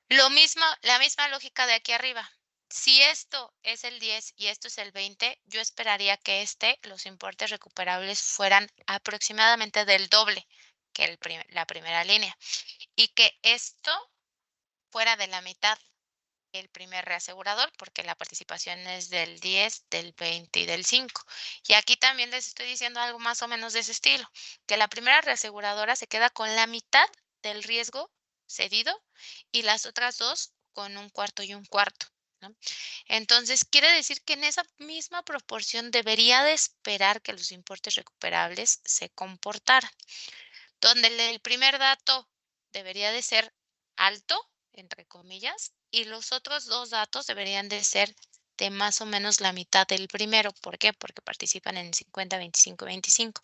La misma lógica de aquí arriba. Si esto es el 10 y esto es el 20, yo esperaría que los importes recuperables fueran aproximadamente del doble que la primera línea y que esto fuera de la mitad. el primer reasegurador, porque la participación es del 10, del 20 y del 5. Y aquí también les estoy diciendo algo más o menos de ese estilo, que la primera reaseguradora se queda con la mitad del riesgo cedido y las otras dos con un cuarto y un cuarto, ¿no? Entonces, quiere decir que en esa misma proporción debería de esperar que los importes recuperables se comportaran, donde el primer dato debería de ser alto, entre comillas, y los otros dos datos deberían de ser de más o menos la mitad del primero. ¿Por qué? Porque participan en 50, 25, 25,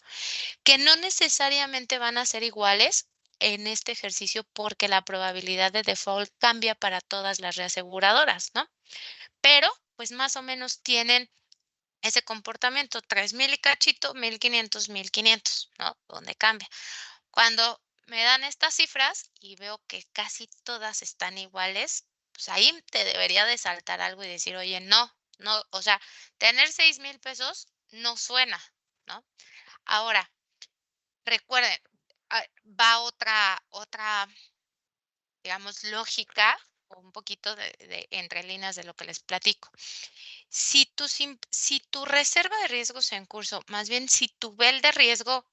que no necesariamente van a ser iguales en este ejercicio porque la probabilidad de default cambia para todas las reaseguradoras, ¿no? Pero, pues más o menos tienen ese comportamiento, 3,000 y cachito, 1,500, 1,500, ¿no? Donde cambia. Cuando me dan estas cifras y veo que casi todas están iguales, pues ahí te debería de saltar algo y decir, oye, no, no, o sea, tener 6,000 pesos no suena, ¿no? Ahora, recuerden, va otra, digamos, lógica, o un poquito de entre líneas de lo que les platico. Si tu reserva de riesgos en curso, más bien si tu bel de riesgo,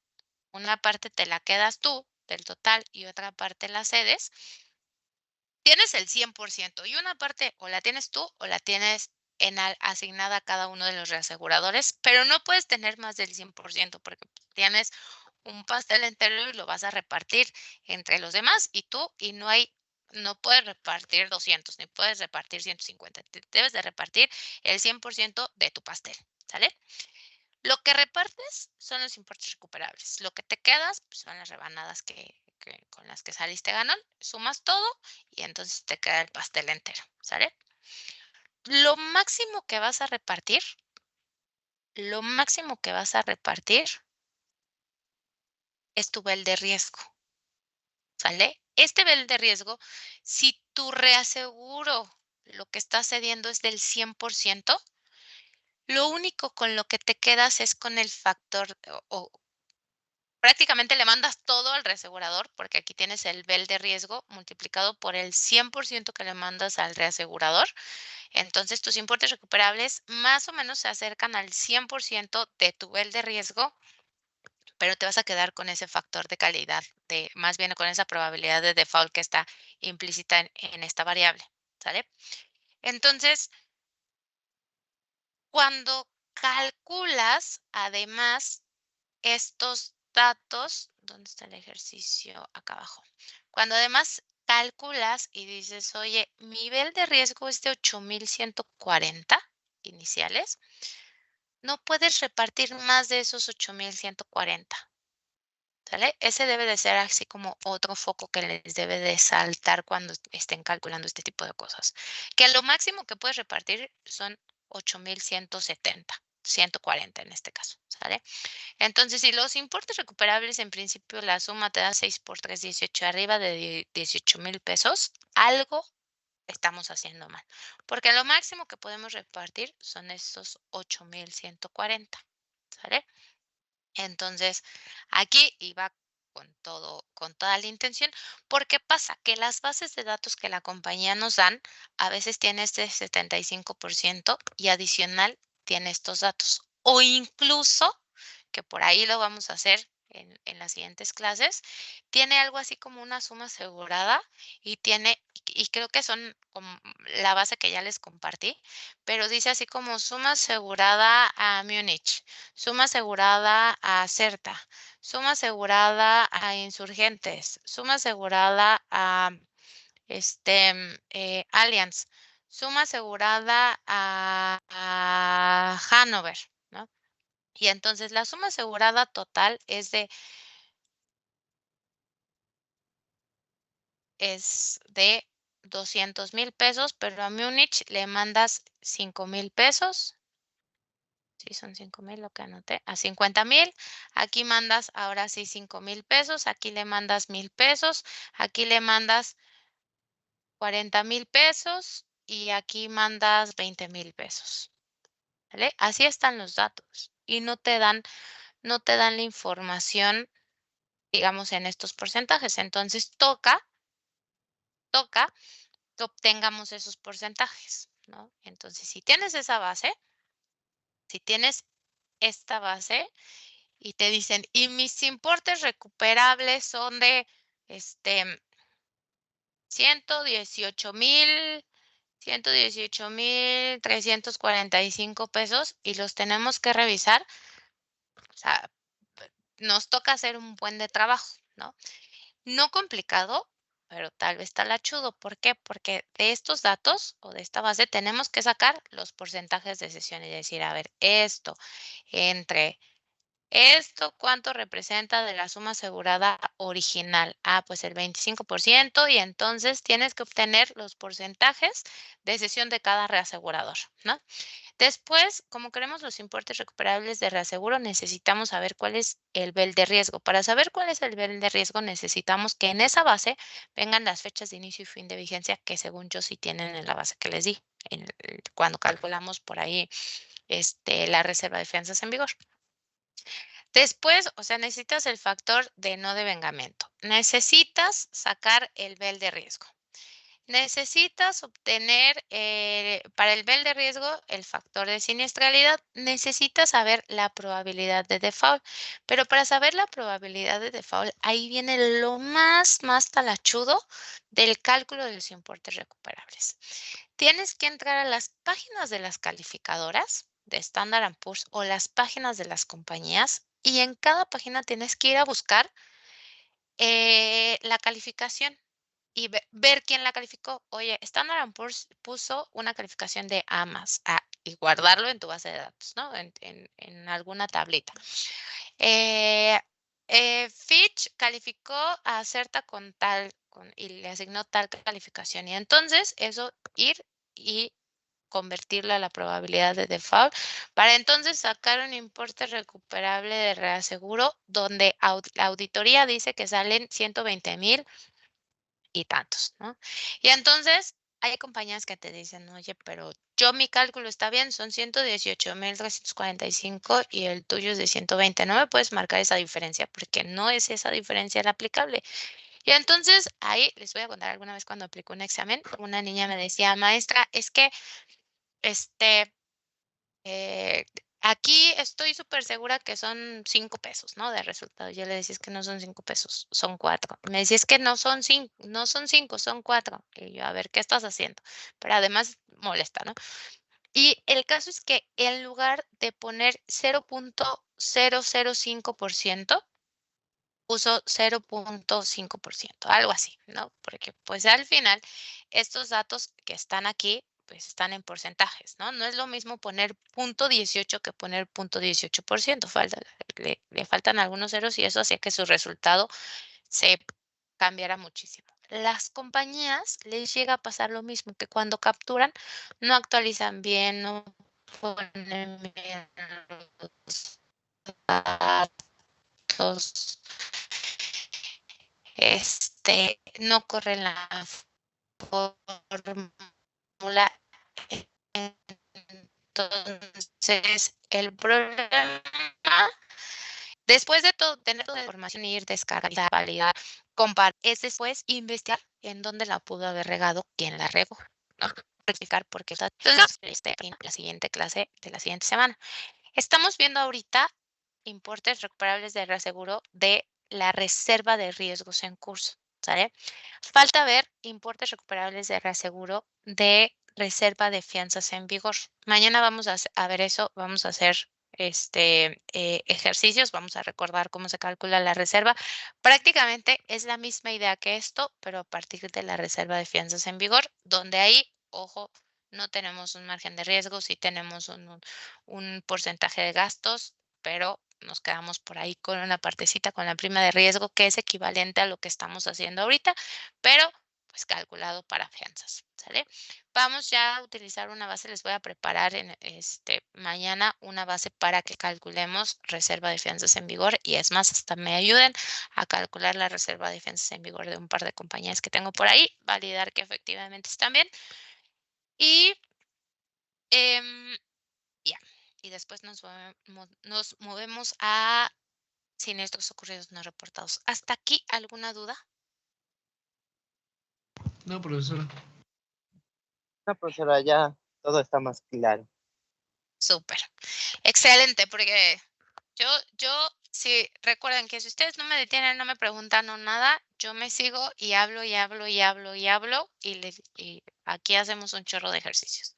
una parte te la quedas tú del total y otra parte la cedes, tienes el 100% y una parte o la tienes tú o la tienes asignada a cada uno de los reaseguradores, pero no puedes tener más del 100% porque tienes un pastel entero y lo vas a repartir entre los demás y tú, y no puedes repartir 200 ni puedes repartir 150. Debes de repartir el 100% de tu pastel, ¿sale? Lo que repartes son los importes recuperables. Lo que te quedas pues, son las rebanadas con las que saliste ganón. Sumas todo y entonces te queda el pastel entero, ¿sale? Lo máximo que vas a repartir, es tu bel de riesgo, ¿sale? Este bel de riesgo, si tu reaseguro lo que está cediendo es del 100%, lo único con lo que te quedas es con el factor o prácticamente le mandas todo al reasegurador, porque aquí tienes el bel de riesgo multiplicado por el 100% que le mandas al reasegurador. Entonces, tus importes recuperables más o menos se acercan al 100% de tu bel de riesgo, pero te vas a quedar con ese factor de calidad, más bien con esa probabilidad de default que está implícita en esta variable, ¿sale? Entonces, cuando calculas, además, estos datos, ¿dónde está el ejercicio? Acá abajo. Cuando además calculas y dices, oye, mi nivel de riesgo es de 8,140 iniciales, no puedes repartir más de esos 8,140, ¿sale? Ese debe de ser así como otro foco que les debe de saltar cuando estén calculando este tipo de cosas. Que lo máximo que puedes repartir son 8,170, 140 en este caso, ¿sale? Entonces, si los importes recuperables, en principio, la suma te da 6 por 3, 18, arriba de 18,000 pesos, algo estamos haciendo mal. Porque lo máximo que podemos repartir son esos 8,140, ¿sale? Entonces, aquí iba con toda la intención, porque pasa que las bases de datos que la compañía nos dan, a veces tiene este 75% y adicional tiene estos datos. O incluso, que por ahí lo vamos a hacer en las siguientes clases, tiene algo así como una suma asegurada y creo que son como la base que ya les compartí, pero dice así como suma asegurada a Múnich, suma asegurada a CERTA, suma asegurada a Insurgentes, suma asegurada a Allianz, suma asegurada a Hanover, ¿no? Y entonces la suma asegurada total es de 200,000 pesos, pero a Múnich le mandas 5,000 pesos. Sí, son 5,000 lo que anoté. A 50,000. Aquí mandas ahora sí 5,000 pesos. Aquí le mandas 1,000 pesos. Aquí le mandas 40,000 pesos. Y aquí mandas 20,000 pesos. ¿Vale? Así están los datos. Y no te dan la información, digamos, en estos porcentajes. Entonces toca que obtengamos esos porcentajes, ¿no? Entonces, si tienes esa base, si tienes esta base y te dicen, y mis importes recuperables son de 118,345 pesos y los tenemos que revisar, o sea, nos toca hacer un buen de trabajo, ¿no? No complicado, pero tal vez talachudo. ¿Por qué? Porque de estos datos o de esta base tenemos que sacar los porcentajes de cesión y decir, a ver, entre esto, ¿cuánto representa de la suma asegurada original? Ah, pues el 25% y entonces tienes que obtener los porcentajes de cesión de cada reasegurador, ¿no? Después, como queremos los importes recuperables de reaseguro, necesitamos saber cuál es el nivel de riesgo. Para saber cuál es el nivel de riesgo, necesitamos que en esa base vengan las fechas de inicio y fin de vigencia que según yo sí tienen en la base que les di, cuando calculamos por ahí la reserva de fianzas en vigor. Después, o sea, necesitas el factor de no devengamiento. Necesitas sacar el nivel de riesgo. Necesitas obtener, para el nivel de riesgo, el factor de siniestralidad. Necesitas saber la probabilidad de default. Pero para saber la probabilidad de default, ahí viene lo más talachudo del cálculo de los importes recuperables. Tienes que entrar a las páginas de las calificadoras de Standard & Poor's o las páginas de las compañías y en cada página tienes que ir a buscar la calificación y ver quién la calificó. Oye, Standard & Poor's puso una calificación de A+, y guardarlo en tu base de datos, ¿no? En alguna tablita. Fitch calificó a Certa con tal, y le asignó tal calificación. Y entonces eso ir y convertirlo a la probabilidad de default para entonces sacar un importe recuperable de reaseguro donde la auditoría dice que salen 120,000 y tantos, ¿no? Y entonces hay compañías que te dicen, oye, pero mi cálculo está bien, son 118,345 y el tuyo es de 120. No me puedes marcar esa diferencia porque no es esa diferencia la aplicable. Y entonces ahí les voy a contar alguna vez cuando aplicó un examen, una niña me decía, maestra, es que eh, aquí estoy súper segura que son 5 pesos, ¿no? De resultado. Yo le decía, es que no son 5 pesos, son 4. Me decía, es que no son 5, son 4. Y yo, a ver, ¿qué estás haciendo? Pero además molesta, ¿no? Y el caso es que en lugar de poner 0.005%, puso 0.5%, algo así, ¿no? Porque pues al final estos datos que están aquí, pues están en porcentajes, ¿no? No es lo mismo poner 0.18 que poner 0.18%. Le faltan algunos ceros y eso hacía que su resultado se cambiara muchísimo. Las compañías les llega a pasar lo mismo, que cuando capturan no actualizan bien, no ponen bien los datos, no corren la fórmula. Entonces, el problema, después de todo, tener toda la información, ir, descargar, validar, comparar, es después investigar en dónde la pudo haber regado, quién la regó, ¿no? Explicar por qué. Entonces, en la siguiente clase de la siguiente semana. Estamos viendo ahorita importes recuperables de reaseguro de la reserva de riesgos en curso, ¿sale? Falta ver importes recuperables de reaseguro de reserva de fianzas en vigor. Mañana vamos a ver eso, vamos a hacer ejercicios, vamos a recordar cómo se calcula la reserva. Prácticamente es la misma idea que esto, pero a partir de la reserva de fianzas en vigor, donde ahí, ojo, no tenemos un margen de riesgo, sí tenemos un porcentaje de gastos, pero nos quedamos por ahí con una partecita con la prima de riesgo que es equivalente a lo que estamos haciendo ahorita, pero pues calculado para fianzas, ¿sale? Vamos ya a utilizar una base, les voy a preparar mañana una base para que calculemos reserva de fianzas en vigor y es más, hasta me ayuden a calcular la reserva de fianzas en vigor de un par de compañías que tengo por ahí, validar que efectivamente están bien y ya. Y después nos movemos a siniestros ocurridos no reportados. ¿Hasta aquí alguna duda? No, profesora. No, profesora, ya todo está más claro. Súper. Excelente, porque sí, recuerden que si ustedes no me detienen, no me preguntan o nada, yo me sigo y hablo y hablo y hablo y hablo y aquí hacemos un chorro de ejercicios.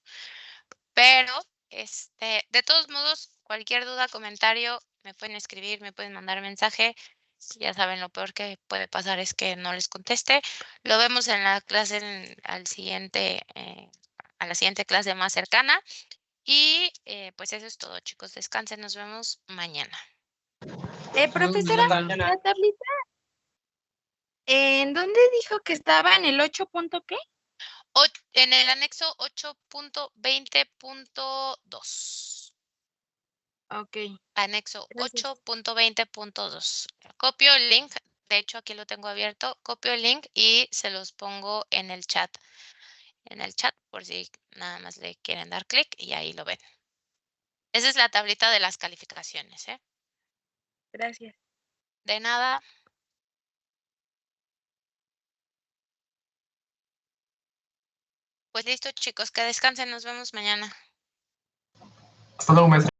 Pero, de todos modos, cualquier duda, comentario, me pueden escribir, me pueden mandar mensaje. Ya saben, lo peor que puede pasar es que no les conteste. Lo vemos en la clase, a la siguiente clase más cercana. Y pues eso es todo, chicos. Descansen, nos vemos mañana. Profesora, la tablita, ¿en dónde dijo que estaba? ¿En el 8 punto qué? En el anexo 8.20.2. Ok, Anexo gracias. 8.20.2. Copio el link. De hecho, aquí lo tengo abierto. Copio el link y se los pongo en el chat. En el chat, por si nada más le quieren dar clic y ahí lo ven. Esa es la tablita de las calificaciones, ¿eh? Gracias. De nada. Pues listo, chicos, que descansen. Nos vemos mañana. Hasta luego, maestra.